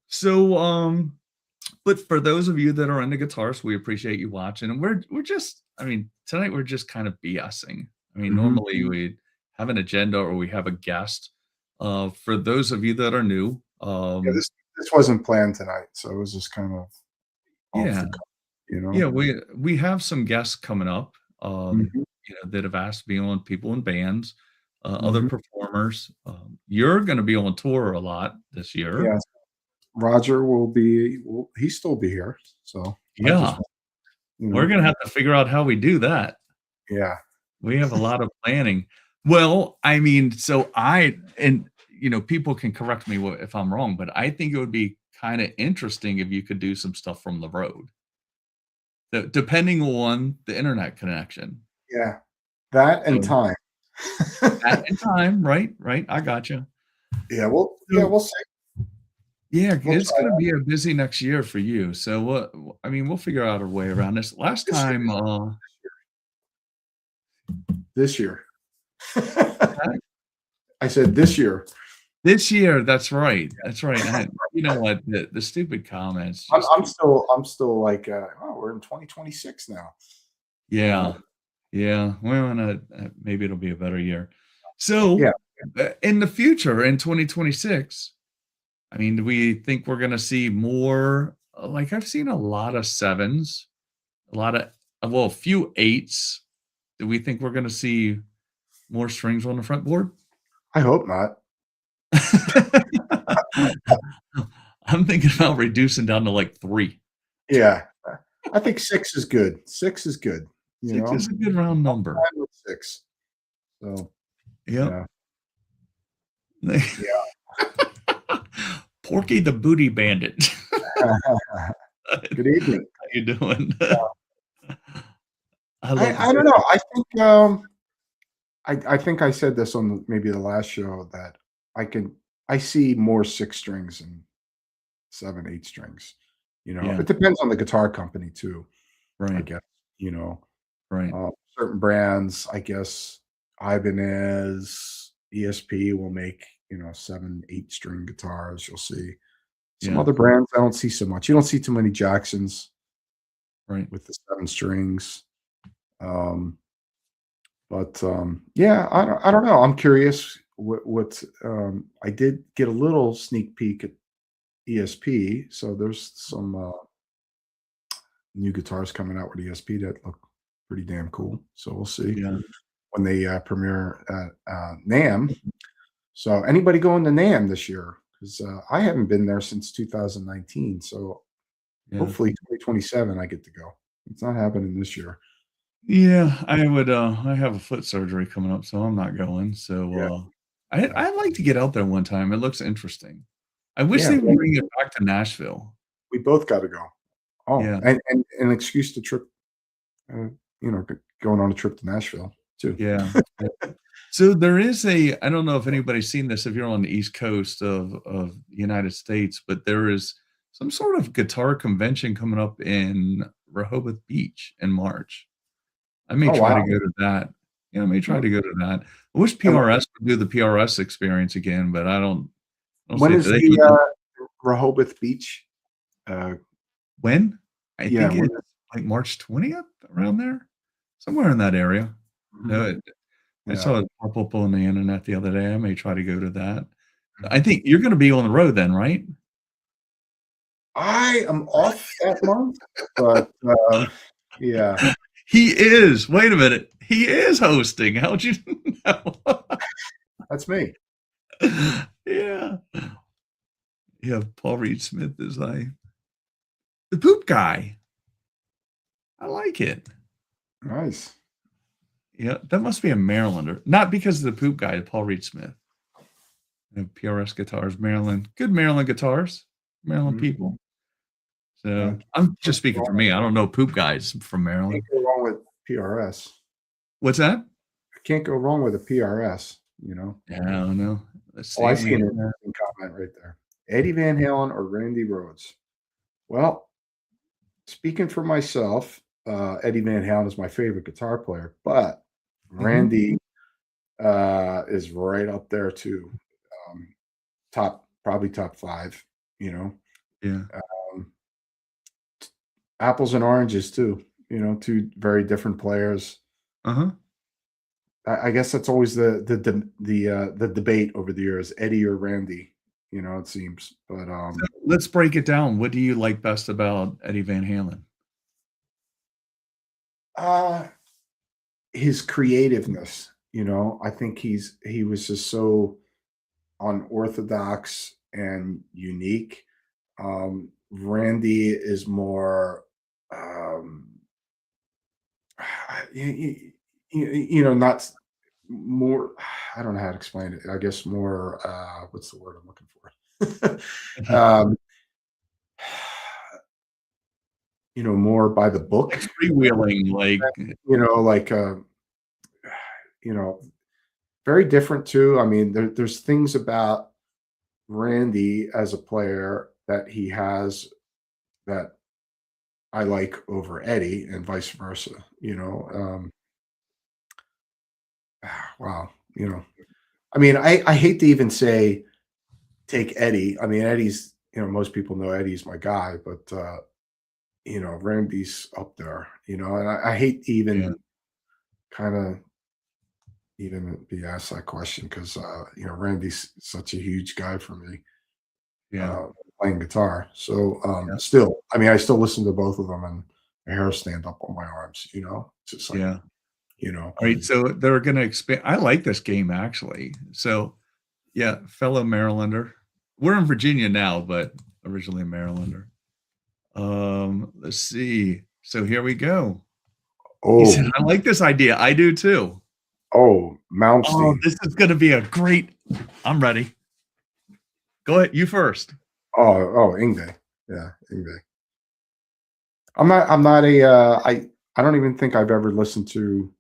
So, but for those of you that are into guitars, we appreciate you watching. And we're just, I mean, tonight we're just kind of BSing. I mean, normally we have an agenda or we have a guest. For those of you that are new, Yeah, this wasn't planned tonight, so it was just kind of off yeah, the cuff, you know. yeah, we have some guests coming up, that have asked to be on, people in bands, other performers. You're going to be on tour a lot this year. Yeah, Roger will he still be here? So Yeah, we're going to have to figure out how we do that. Yeah, we have a lot of planning. Well, I mean, so people can correct me if I'm wrong, but I think it would be kind of interesting if you could do some stuff from the road, depending on the internet connection. Yeah, that and time. That and time, right? I got you. Yeah, we'll see. Yeah, it's going to be a busy next year for you. So we'll figure out a way around this. Last time, this year. I said this year. This year, that's right. That's right. You know what? The stupid comments I'm, just I'm still, I'm still like, oh, we're in 2026 now. yeah. Yeah. Well, maybe it'll be a better year. Yeah. So, in the future, in 2026, I mean, do we think we're gonna see more like, I've seen a lot of 7s, a lot of well, a few 8s. Do we think we're gonna see more strings on the fretboard? I hope not. I'm thinking about reducing down to, like, 3. Yeah. I think 6 is good. 6 is good. You 6 know, is a good round I'm number. fine with 6. So, Yep. yeah. Yeah. Porky the Booty Bandit. Good evening. How you doing? I love I this. don't know. I think I said this on maybe the last show that I see more 6 strings and 7, 8 strings. Yeah, It depends on the guitar company too, I right, guess. You know, right. certain brands, I guess Ibanez, ESP will make, 7, 8 string guitars. You'll see some Yeah, other brands I don't see so much. You don't see too many Jacksons right. with the 7 strings. Um, but yeah, I don't know. I'm curious what I did get a little sneak peek at ESP. So there's some new guitars coming out with ESP that look pretty damn cool. So we'll see Yeah, when they premiere at NAMM. So anybody going to NAMM this year? Because I haven't been there since 2019. So yeah. hopefully 2027 I get to go. It's not happening this year. Yeah, I would, I have a foot surgery coming up, so I'm not going. Yeah, So, yeah, I'd like to get out there one time. It looks interesting. I wish yeah. they would Well, bring it back to Nashville. we both got to go. Oh, Yeah, and an excuse to trip, uh, going on a trip to Nashville too. yeah. Yeah. So there is I don't know if anybody's seen this if you're on the East Coast of the United States, but there is some sort of guitar convention coming up in Rehoboth Beach in March. I may Oh try to wow. go to that. Yeah, I may try Hmm. to go to that. I wish And PRS would do the PRS experience again, but I don't see when it. is They the don't Rehoboth Beach? Uh, when? I yeah, think when it's is, like March 20th, around there, somewhere in that area. mhm, No, I yeah. saw it pop up on the internet the other day. I may try to go to that. I think you're gonna be on the road then, right? I am off that month, but yeah, He is. Wait a minute. He is hosting. How'd you know? that's me. Yeah. Yeah, Paul Reed Smith is the poop guy. I like it. Nice. Yeah, that must be a Marylander. Not because of the poop guy, Paul Reed Smith. PRS Guitars, Maryland. Good Maryland guitars. Maryland Mhm. people. So Can't I'm go just speaking wrong for me. I don't know poop guys from can't Maryland. go wrong with PRS. What's that? I can't go wrong with a PRS. Yeah, I don't know. Let's Oh, I see. see an interesting comment right there. Eddie Van Halen or Randy Rhodes? Well, speaking for myself, Eddie Van Halen is my favorite guitar player, but Mhm. Randy is right up there too. Um, probably top 5, you know. Yeah. Um, apples and oranges too, 2 very different players. Uh-huh. I guess that's always the debate over the years, Eddie or Randy, it seems. But So let's break it down. What do you like best about Eddie Van Halen? uh his creativeness, I think he was just so unorthodox and unique. Randy is more you, not more. I don't know how to explain it. I guess more. What's the word I'm looking for? More by the book. Like freewheeling, like Like you know, very different too. I mean, there's things about Randy as a player that he has that I like over Eddie, and vice versa. Wow. I mean, I hate to even say take Eddie. I mean, Eddie's, most people know Eddie's my guy, but Randy's up there, and I hate to Yeah, even kind of even be asked that question because Randy's such a huge guy for me, yeah, uh, playing guitar. So yeah, still, I mean, I still listen to both of them and my hair stand up on my arms, It's just like, yeah. you know. Alright, so they're gonna expand I like this game actually. So, yeah, fellow Marylander. We're in Virginia now, but originally a Marylander. Let's see. So here we go. He said, Oh, "I like this idea." I do too. oh, Oh, Malmsteen. this is gonna be a great I'm ready. Go ahead, you first. Oh, Yngwie. Yeah, Yngwie. I'm not I don't even think I've ever listened to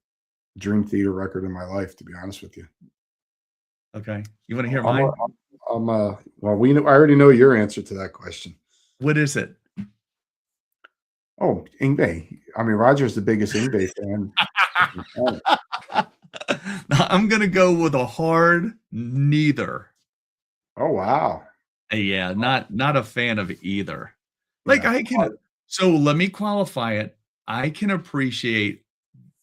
a Dream Theater record in my life, to be honest with you. Okay. You wanna hear I'm a mine? well, I already know your answer to that question. What is it? Oh, Yngwie. I mean, Roger's the biggest Yngwie fan on the planet. I'm gonna go with a hard neither. Oh, wow. Yeah, not a fan of either. Like, Yeah. I can so let me qualify it. I can appreciate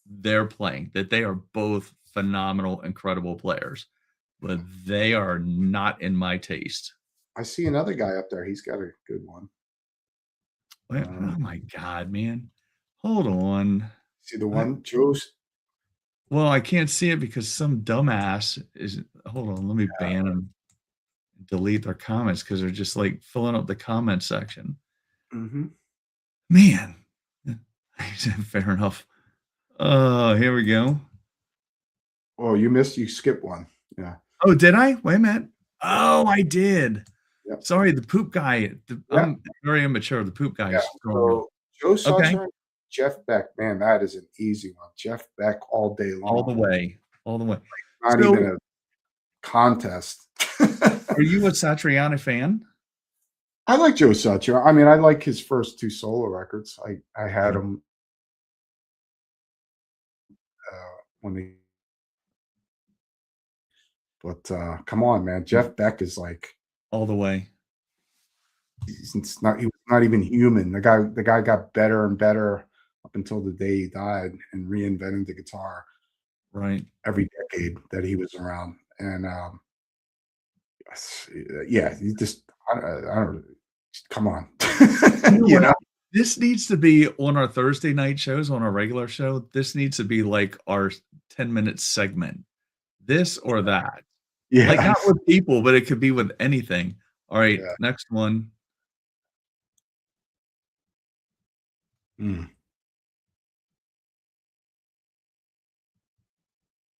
their playing, that they are both phenomenal, incredible players, but they are not in my taste. I see another guy up there. He's got a good one. Wait, Uh, oh my god, man. Hold on. see the I one? Joe's. well, I can't see it because some dumbass is hold on, let me ban them, delete their comments because 'cause they're just, like, filling up the comment section. Mhm. Man. Fair enough. Here we go. Oh, you skipped one. Yeah. Oh, did I? Wait a minute. Oh, I did. Yep. Sorry, the poop guy. Yeah. I'm very immature. The poop guy Yeah. is throwing me off. So Joe Okay, Satriani, Jeff Beck. Man, that is an easy one. Jeff Beck all day all the long. way, all the way. Not even So, a contest. are you a Satriani fan? I like Joe Satriani. I mean, I like his first two solo records. I had Yeah, them when they, but come on, man. yeah, Jeff Beck is like all the way. he was not even human. The guy got better and better up until the day he died and reinvented the guitar Right. every decade that he was around. And yeah, you just I don't come on. You know you what? know? This needs to be on our Thursday night shows, on our regular show. This needs to be like our 10-minute segment. This or that. Like, Yeah. not with people, but it could be with anything. All right, Yeah. next one. Mm.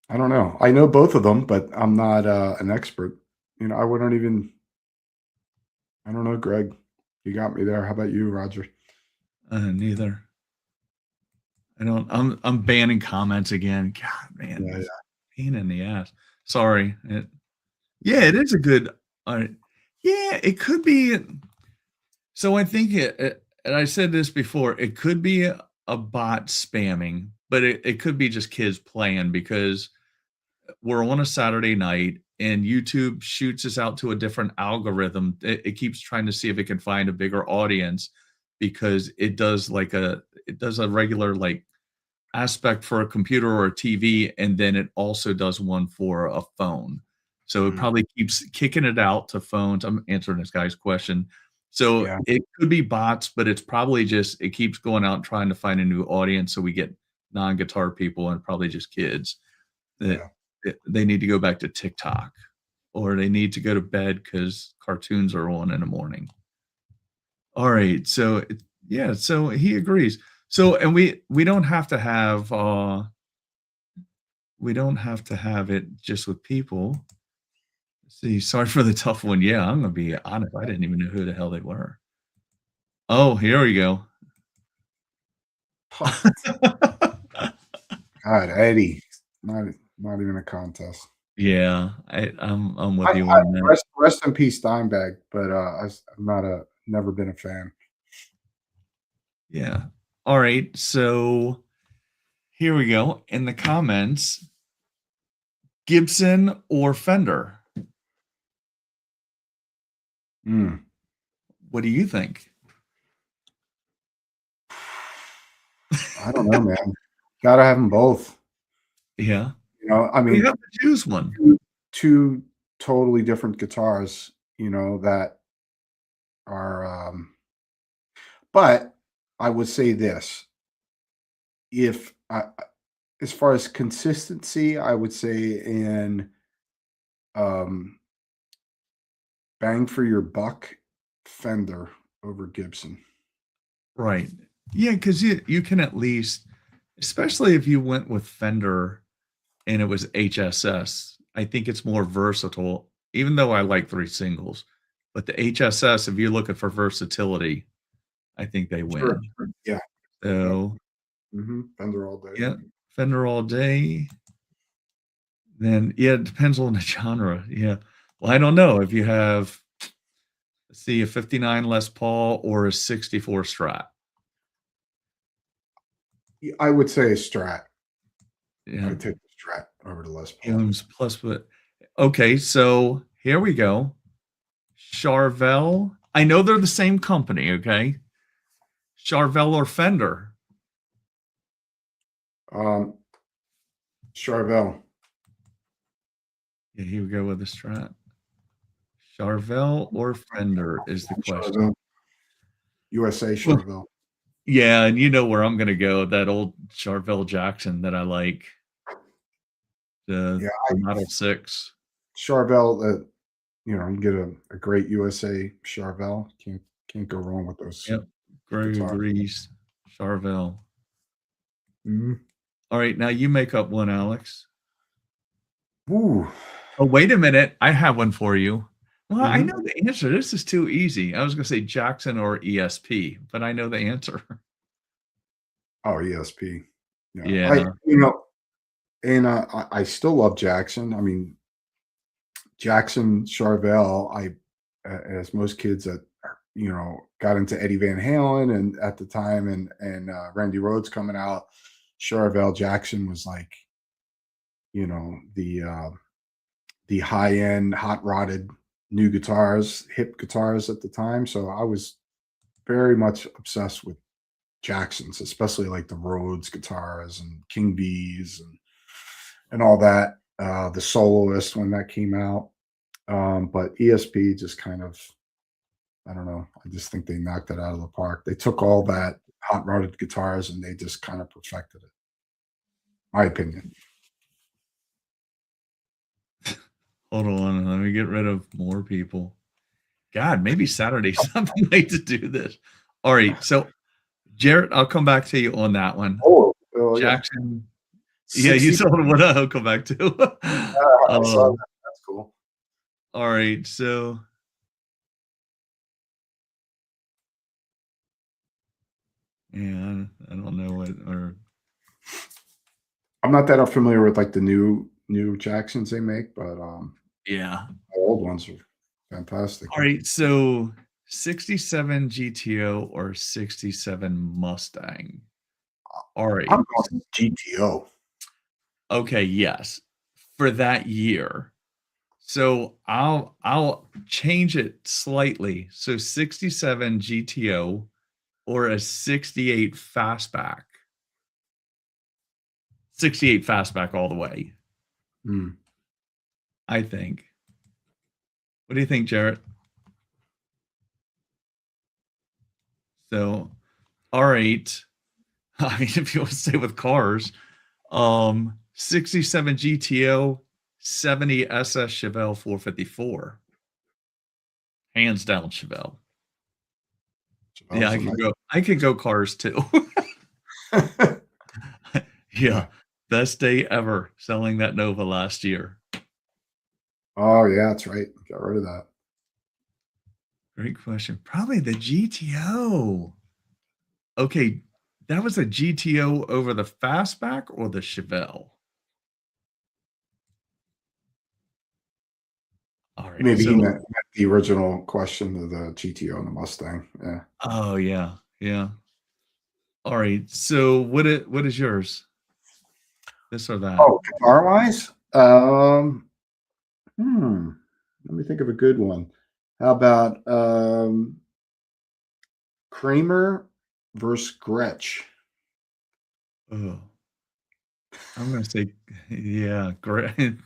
I don't know. I know both of them, but I'm not an expert. I wouldn't even I don't know, Greg. You got me there. How about you, Roger? Neither. I don't I'm banning comments again. God, man, Yeah, this pain in the ass. Sorry. Yeah, it is a good yeah, it could be so I think and I said this before, it could be a bot spamming, but it could be just kids playing because we're on a Saturday night and YouTube shoots us out to a different algorithm. It keeps trying to see if it can find a bigger audience because it does a regular like aspect for a computer or a TV, and then it also does one for a phone. So it mm, probably keeps kicking it out to phones. I'm answering this guy's question. So yeah, it could be bots, but it's probably just it keeps going out trying to find a new audience. So we get non-guitar people and probably just kids that yeah. they need to go back to TikTok or they need to go to bed because cartoons are on in the morning. All right. So yeah, so he agrees. So and we don't have to have it just with people. See, sorry for the tough one. Yeah, I'm gonna be honest. I didn't even know who the hell they were. Oh, here we go. Huh. God, Eddie. Not not even a contest. Yeah, I'm with you I on that. rest in peace, Dimebag, but I'm not a never been a fan. Yeah. All right. So here we go. In the comments, Gibson or Fender? Mm. What do you think? I don't know, man. Gotta have them both. Yeah. You know, I We mean, have to choose one. two totally different guitars, that are, but I would say this, if as far as consistency, I would say um, bang for your buck, Fender over Gibson. Right. Yeah, because you can at least, especially if you went with Fender and it was HSS, I think it's more versatile, even though I like three singles. But the HSS, if you're looking for versatility, I think they Sure. win. Yeah. Yep. So Fender all day. yeah, Fender all day. Then yeah, it depends on the genre. Yeah. Well, I don't know if you have, let's see, a 59 Les Paul or a 64 Strat. I would say a Strat. Yeah. I'd take the Strat over the Les Paul. Ohms plus what? Okay, so here we go. Charvel. I know they're the same company, okay? Charvel or Fender? Charvel. Yeah, here we go with the Strat. Charvel or Fender is the question. Charvel. USA Charvel. Yeah, and you know where I'm gonna go. That old Charvel Jackson that I like. The Model 6. Charvel, you can get a great USA Charvel. Can't go wrong with those. Yep. Greg agrees. Charvel. Mhm. All right, now you make up one, Alex. Ooh. Oh, wait a minute. I have one for you. Well, I Mhm. know the answer. This is too easy. I was going to say Jackson or ESP, but I know the answer. Oh, ESP. Yeah. Yeah. And I still love Jackson. I mean, Jackson, Charvel, as most kids that, got into Eddie Van Halen and at the time and Randy Rhodes coming out, Charvel Jackson was like, the high end, hot rodded new guitars, hip guitars at the time. So I was very much obsessed with Jacksons, especially like the Rhodes guitars and King B's and all that. The Soloist when that came out. But ESP just kind of, I don't know. I just think they knocked it out of the park. They took all that hot rodded guitars and they just kind of perfected it. My opinion. Hold on. Let me get rid of more people. God, maybe Saturday's something late to do this. All right. So, Jarrett, I'll come back to you on that one. Oh, Jackson. Yeah, you saw what I'll come back to. I saw that. That's cool. All right. So, yeah, I don't know what or I'm not that familiar with like the new Jacksons they make, but yeah. the old ones are fantastic. All right, so 67 GTO or 67 Mustang. All right. I'm going GTO. Okay, yes. For that year. So I'll change it slightly. So 67 GTO or a 68 fastback. 68 fastback all the way. I think. What do you think, Jarrett? So, all right. I mean, if you want to stay with cars, 67 GTO, 70 SS Chevelle 454. Hands down Chevelle. Yeah, I could go cars too. Yeah. Best day ever selling that Nova last year. Oh, yeah, that's right. Got rid of that. Great question. Probably the GTO. Okay, that was a GTO over the fastback or the Chevelle? All right. Maybe So, he meant the original question of the GTO and the Mustang. Yeah. oh yeah, yeah. All right. So what is yours? This or that? Oh, guitar wise? Let me think of a good one. How about Kramer versus Gretch? Oh, I'm gonna say, yeah, great. Man,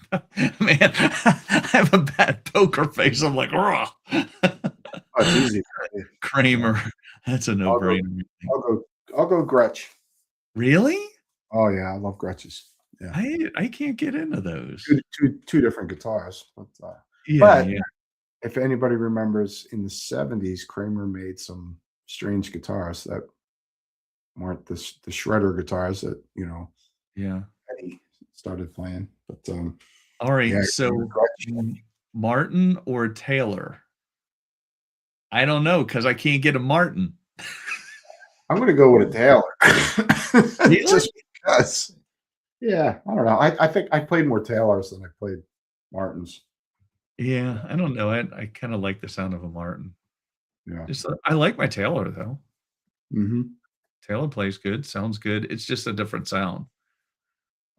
I have a bad poker face. I'm like, raw. Oh, it's easy. Yeah. Kramer. That's a I'll go. no-brainer. I'll go. I'll go Gretch. Really? Oh yeah, I love Gretches. Yeah, I can't get into those. two different guitars, Yeah, but yeah, if anybody remembers, in the '70s, Kramer made some strange guitars that weren't the shredder guitars that yeah. Eddie started playing. But All right, yeah, so Gretsch. Martin or Taylor? I don't know because I can't get a Martin. I'm going to go with a Taylor, Really? just because. Yeah, I don't know. I think I played more Taylors than I played Martins. Yeah, I don't know. I kind of like the sound of a Martin. Yeah. Just I like my Taylor though. Hmm. Taylor plays good, sounds good. It's just a different sound.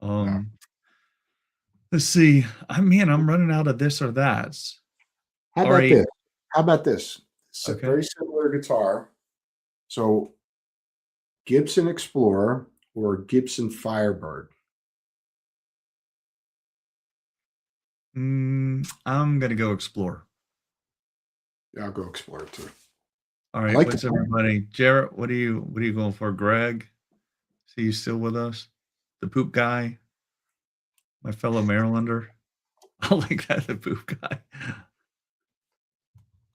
Yeah. Um, let's see. I'm running out of this or that's. How All about right. this? How about this? It's a Okay. very similar guitar. So Gibson Explorer or Gibson Firebird. I'm gonna go Explore. Yeah, I'll go Explorer too. All I right, like the what's everybody? Jarrett, what are you going for? Greg? See you still with us? The poop guy, my fellow Marylander. I like that, the poop guy.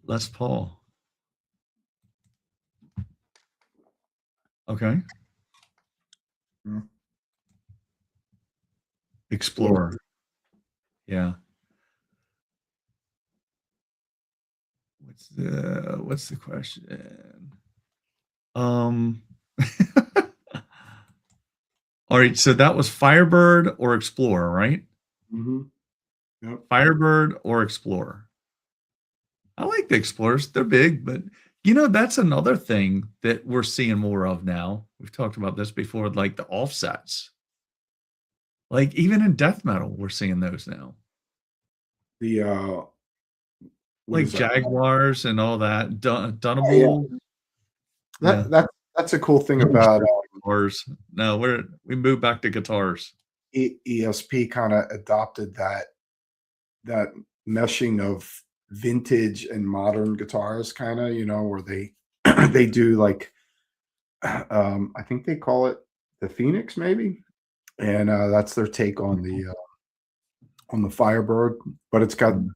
Les Paul. Okay. Mm. Explorer. Yeah. What's the question? Um All right, so that was Firebird or Explorer, right? Hmm. Yep. Firebird or Explorer. I like the Explorers. They're big, but that's another thing that we're seeing more of now. We've talked about this before, like the offsets. Like even in death metal, we're seeing those now. The what Like is that? Jaguars and all that. Yeah, yeah. Dunnable. Yeah. That's a cool thing about Guitars. No, we moved back to guitars. ESP. Kind of adopted that meshing of vintage and modern guitars, kind of, where they they do like I think they call it the Phoenix, maybe, and that's their take on the Firebird, but it's got Mm,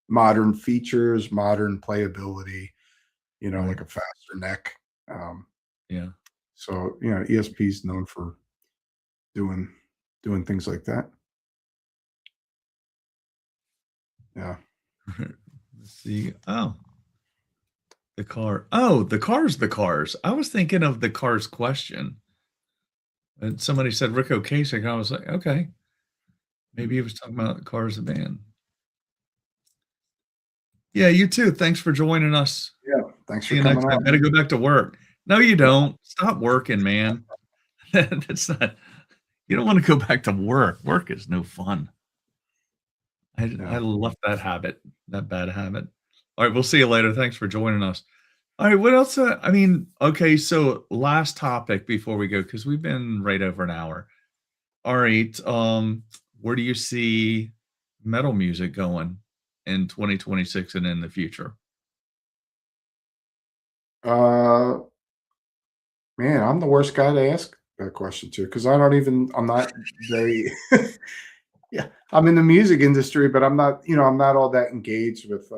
modern features, modern playability, right. like a faster neck. Um, Yeah. so ESP is known for doing things like that. Yeah. Let's see. Oh, the car. Oh, the car's the cars. I was thinking of the cars question. And somebody said Rick Ocasek. I was like, okay, maybe he was talking about the cars, the band. Yeah, you too. Thanks for joining us. Yeah. Thanks See for you coming next on. time. Gotta go back to work. No, you don't. Stop working, man. That's not. You don't want to go back to work. Work is no fun. I Yeah. left that habit, that bad habit. All right, we'll see you later. Thanks for joining us. All right, what else? Okay, so last topic before we go, because we've been right over an hour. All right, where do you see metal music going in 2026 and in the future? Uh, Man, I'm the worst guy to ask that question to because I'm not very, yeah, I'm in the music industry, but I'm not all that engaged with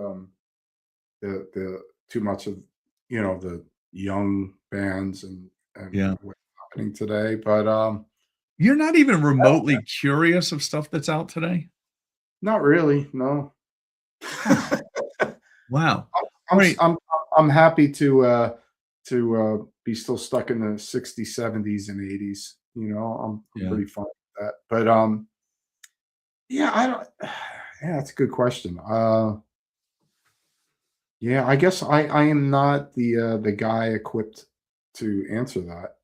the too much of, the young bands and Yeah. what's happening today. But You're not even remotely curious of stuff that's out today? not really, no. Wow. Wow. All I'm s right. I'm happy to be still stuck in the '60s, '70s, and '80s, I'm Yeah. pretty fine with that, but, yeah, I don't yeah, that's a good question, yeah, I guess I am not the guy equipped to answer that,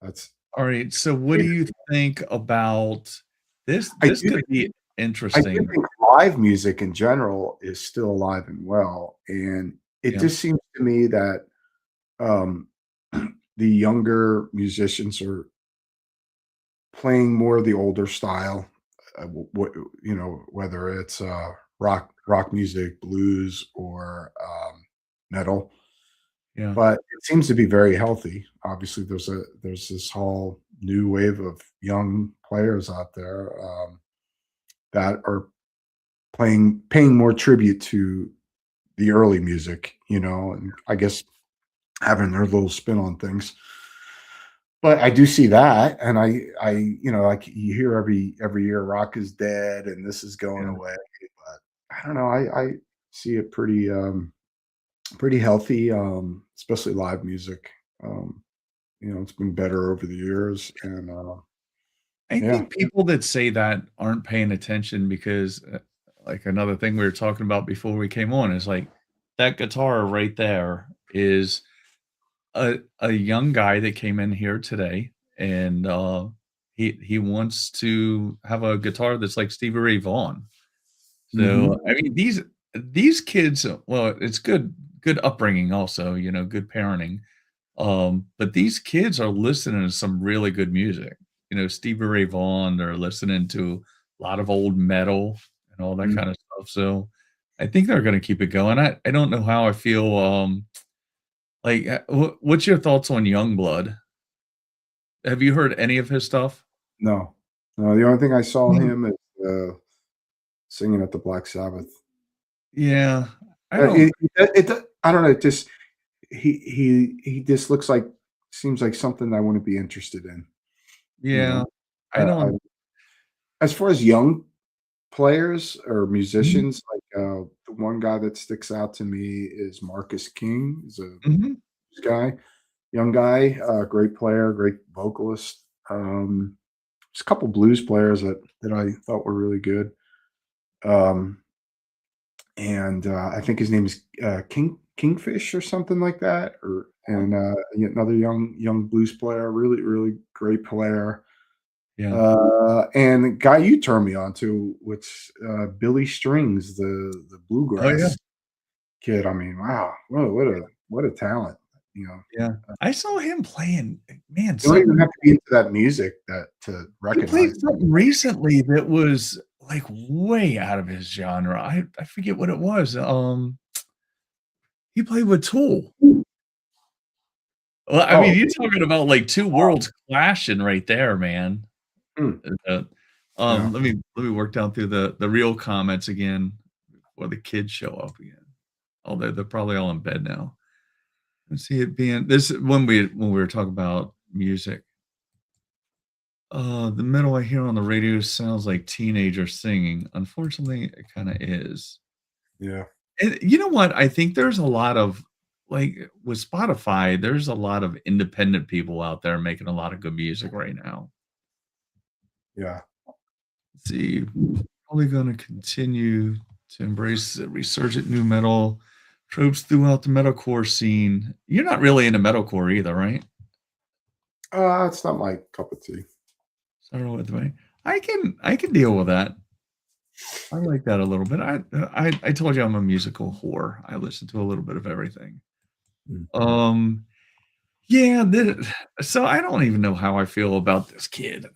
that's All right. So what yeah, do you think about this? I This do could be I do interesting. think live music in general is still alive and well, and it Yeah. just seems to me that, um, the younger musicians are playing more of the older style, what you know, whether it's, rock music, blues, or, metal, Yeah. but it seems to be very healthy. Obviously, there's this whole new wave of young players out there, that are paying more tribute to the early music, you know, and I guess having their little spin on things. But I do see that, and you know, like you hear every year, rock is dead, and this is going Yeah. away. But I don't know. I see it pretty healthy, especially live music. Um, you know, it's been better over the years, and I yeah. think people that say that aren't paying attention because, like another thing we were talking about before we came on is like that guitar right there is a young guy that came in here today, and he wants to have a guitar that's like Stevie Ray Vaughan. So Hmm. I mean these kids, well, it's good upbringing also, you know, good parenting. But these kids are listening to some really good music. You know, Stevie Ray Vaughan, they're listening to a lot of old metal and all that kind of stuff. So I think they're gonna keep it going. I don't know how I feel, like, what's your thoughts on Yungblood? Have you heard any of his stuff? No, no. The only thing I saw Mm. him is singing at the Black Sabbath. Yeah, I don't I don't know. It just he just looks like seems like something I wouldn't be interested in. You yeah, know, I I don't as far as young players or mhm, musicians, like, the one guy that sticks out to me is Marcus King. He's a mhm, this guy, young guy, great player, great vocalist. There's a couple blues players that I thought were really good. Um, and I think his name is Kingfish or something like that. Or uh-huh, and another young blues player, really great player. yeah. And the guy you turned me on to, which Billy Strings, the Oh, yeah, bluegrass kid. I mean, wow, what a talent. You know, yeah. I saw him playing, man, you don't even something have to be into that music that to he played recognize something recently that was, like, way out of his genre. I forget what it was, he played with Tool. it. Well, I mean, Oh, you're talking about, like, 2 worlds clashing right there, man. mm, Uh, yeah. let me work down through the real comments again before the kids show up again. Oh, they're probably all in bed now. Let's see it being this when we were talking about music. The metal I hear on the radio sounds like teenagers singing. Unfortunately, it kinda is. Yeah, And you know what? I think there's a lot of like, with Spotify, there's a lot of independent people out there making a lot of good music right now. yeah. Let's see, probably gonna continue to embrace the resurgent new metal tropes throughout the metalcore scene. You're not really into metalcore either, right? It's not my cup of tea. Start with me. I can deal with that. I like that a little bit. I told you I'm a musical whore. I listen to a little bit of everything. Mm. Um, yeah, so I don't even know how I feel about this kid.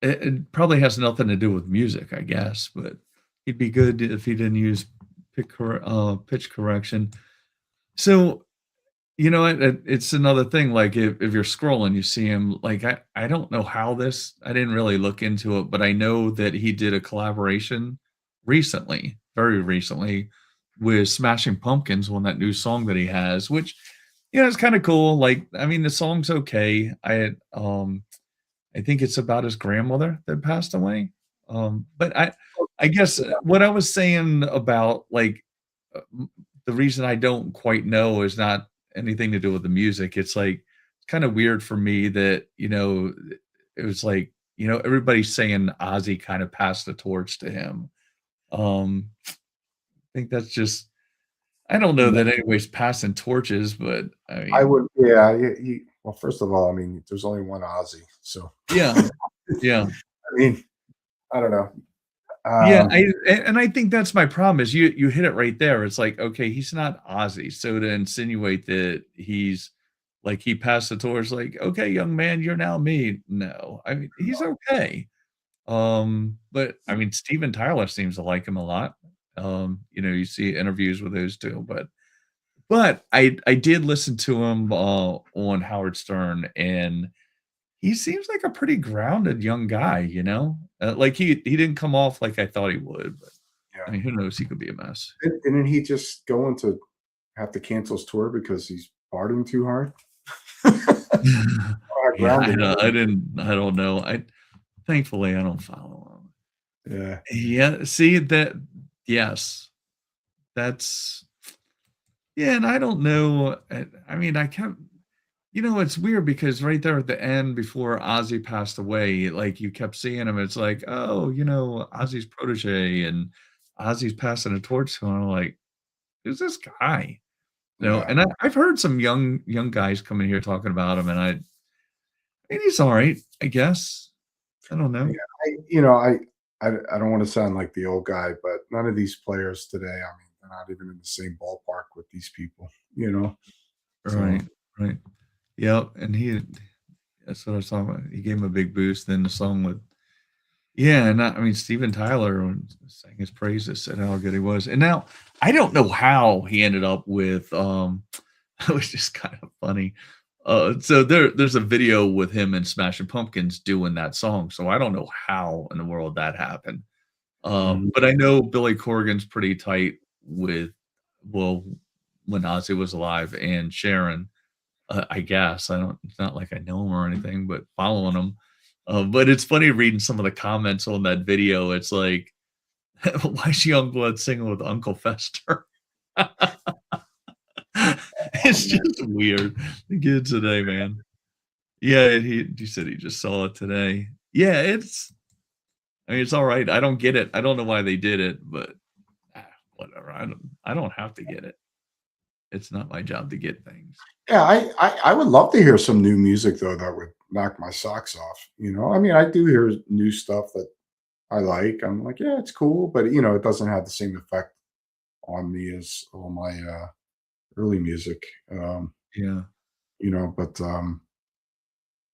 It probably has nothing to do with music, I guess, but he'd be good if he didn't use pitch correction. So, you know, it's another thing, like, if you're scrolling, you see him, like, I don't know how this I didn't really look into it, but I know that he did a collaboration recently, very recently, with Smashing Pumpkins on that new song that he has, which, you know, it's kinda cool, like, I mean, the song's okay. I think it's about his grandmother that passed away, but I guess what I was saying about, like, the reason I don't quite know is not anything to do with the music. It's like it's kind of weird for me that, you know, it was like, you know, everybody's saying Ozzy kind of passed the torch to him. I think that's just I don't know Yeah, that anybody's passing torches, but I I mean, would. Yeah, well, first of all, I mean, there's only one Ozzy, so yeah, I yeah, mean, I don't know. Yeah, Um, and I think that's my problem is you hit it right there. It's like, okay, he's not Ozzy, so to insinuate that he's like he passed the torch, like, okay, young man, you're now me. No, I mean he's okay. But I mean Steven Tyler seems to like him a lot. You see interviews with those two, but I did listen to him on Howard Stern, and he seems like a pretty grounded young guy, you know? Like he didn't come off like I thought he would, but I yeah. mean, who knows? He could be a mess. Didn't he just go into have to cancel his tour because he's partying too hard? How Yeah, grounded. I don't know. Thankfully I don't follow Yeah. him. Yeah, see that yes. That's yeah, and I don't know. I mean, I kept it's weird because right there at the end before Ozzy passed away, like you kept seeing him. It's like, oh, Ozzy's protege and Ozzy's passing a torch to him. I'm like, who's this guy? Yeah. And I've heard some young guys come in here talking about him, and I mean, he's all right, I guess. I don't Yeah. know. I don't want to sound like the old guy, but none of these players today, I mean, they're not even in the same ballpark with these people, you know? So Right, right. Yep, and that's what I was talking about. He gave him a big boost. Then the song with yeah, and I mean, Steven Tyler sang his praises, said how good he was. And now I don't know how he ended up with it was just kind of funny. So there's a video with him and Smashing Pumpkins doing that song. So I don't know how in the world that happened. mhm. But I know Billy Corgan's pretty tight with well when Ozzy was alive and Sharon. I guess. I don't it's not like I know him or anything, but following him. But it's funny reading some of the comments on that video. It's like, why is Yungblood singing with Uncle Fester? Oh It's man. just weird. The kid today, man. Yeah, he said he just saw it today. Yeah, I mean, it's all right. I don't get it. I don't know why they did it, but whatever. I don't have to get it. It's not my job to get things. Yeah, I would love to hear some new music though that would knock my socks off. I mean, I do hear new stuff that I like. I'm like, yeah, it's cool, but it doesn't have the same effect on me as all my early music. Um, Yeah. but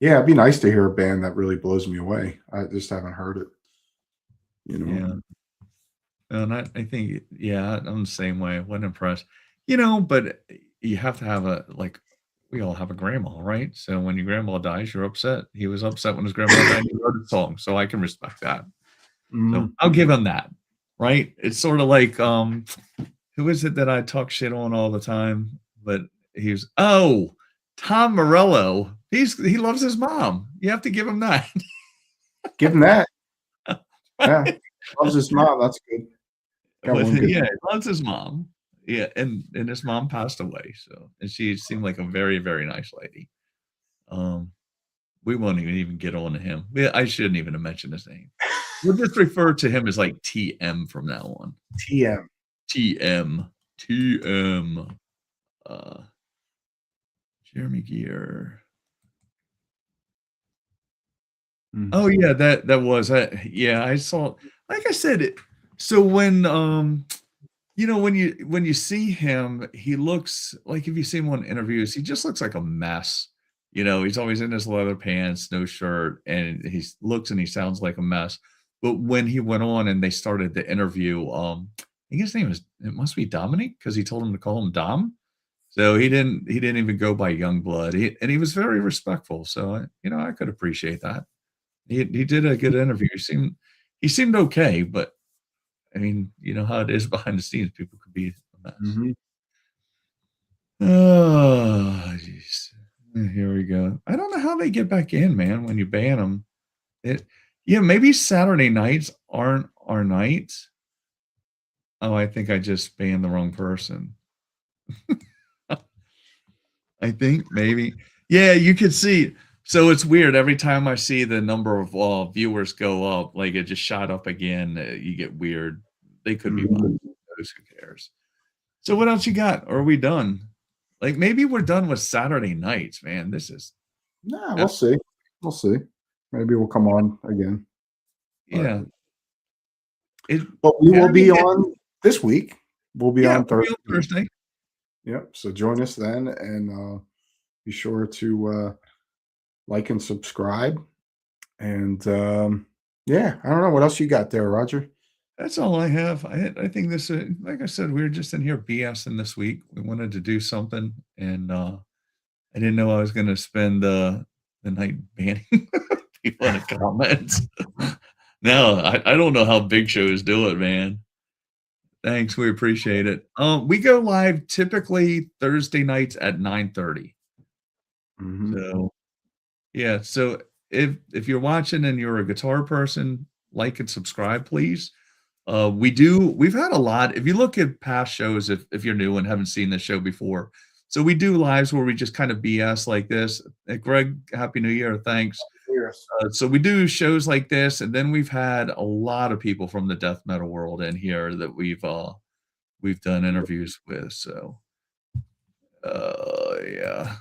yeah, it'd be nice to hear a band that really blows me away. I just haven't heard it, you know. Yeah. And I think, yeah, I'm the same way. I wasn't impressed. But you have to have like, we all have a grandma, right? So when your grandma dies, you're upset. He was upset when his grandma died. He wrote a song, so I can respect that. So Mhm. I'll give him that, right? It's sort of like, who is it that I talk shit on all the time? But Tom Morello. He loves his mom. You have to give him that. Give him that. Yeah. Right? Loves his mom. That's good. Got With one good. yeah, he loves his mom. Yeah, and his mom passed away, and she seemed like a very, very nice lady. Um, we won't even get on to him. I shouldn't even have mentioned his name. We'll just refer to him as like TM from now on. TM. TM. TM. Uh, Jeremy Gear. Mm. Oh yeah, that was yeah, I saw like I said, so when you see him, he looks like if you see him on interviews, he just looks like a mess. He's always in his leather pants, no shirt, and he looks and he sounds like a mess. But when he went on and they started the interview, I think his name it must be Dominic because he told him to call him Dom. So he didn't even go by Youngblood. And he was very respectful. So I could appreciate that. He did a good interview. He seemed okay, but I mean, you know how it is behind the scenes. People could be a mess. Mhm. Oh, jeez. Here we go. I don't know how they get back in, man, when you ban them. Yeah, maybe Saturday nights aren't our nights. Oh, I think I just banned the wrong person. I think maybe. Yeah, you could see. So it's weird. Every time I see the number of viewers go up, like it just shot up again. You get weird. They could be Mhm. buying those. Who cares? So what else you got? Or are we done? Like maybe we're done with Saturday nights, man. This is Nah, we'll uh, see. We'll see. Maybe we'll come on again. But yeah. But we will I be mean, on this week. We'll be yeah, on we'll be on Thursday. Thursday. Yep. So join us then, and be sure to like and subscribe. And yeah, I don't know what else you got there, Roger. That's all I have. I think this, like I said, we were just in here BSing this week. We wanted to do something, and I didn't know I was going to spend the night banning people in the comments. No, I don't know how big shows do it, man. Thanks, we appreciate it. We go live typically Thursday nights at 9:30. Mhm. So yeah, so if you're watching and you're a guitar person, like and subscribe, please. We've had a lot. If you look at past shows, if you're new and haven't seen this show before, so we do lives where we just kind of BS like this. Greg, Happy New Year, thanks. Yes. So we do shows like this, and then we've had a lot of people from the death metal world in here that we've done interviews with. So yeah.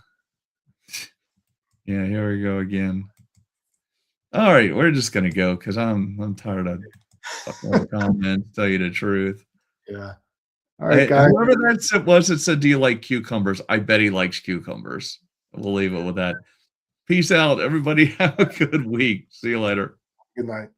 Yeah, here we go again. All right, we're just gonna go because I'm tired of fucking with comments, tell you the truth. Yeah. All right, guys. Whoever that said, "Do you like cucumbers?" I bet he likes cucumbers. We'll leave it with that. Peace out, everybody. Have a good week. See you later. Good night.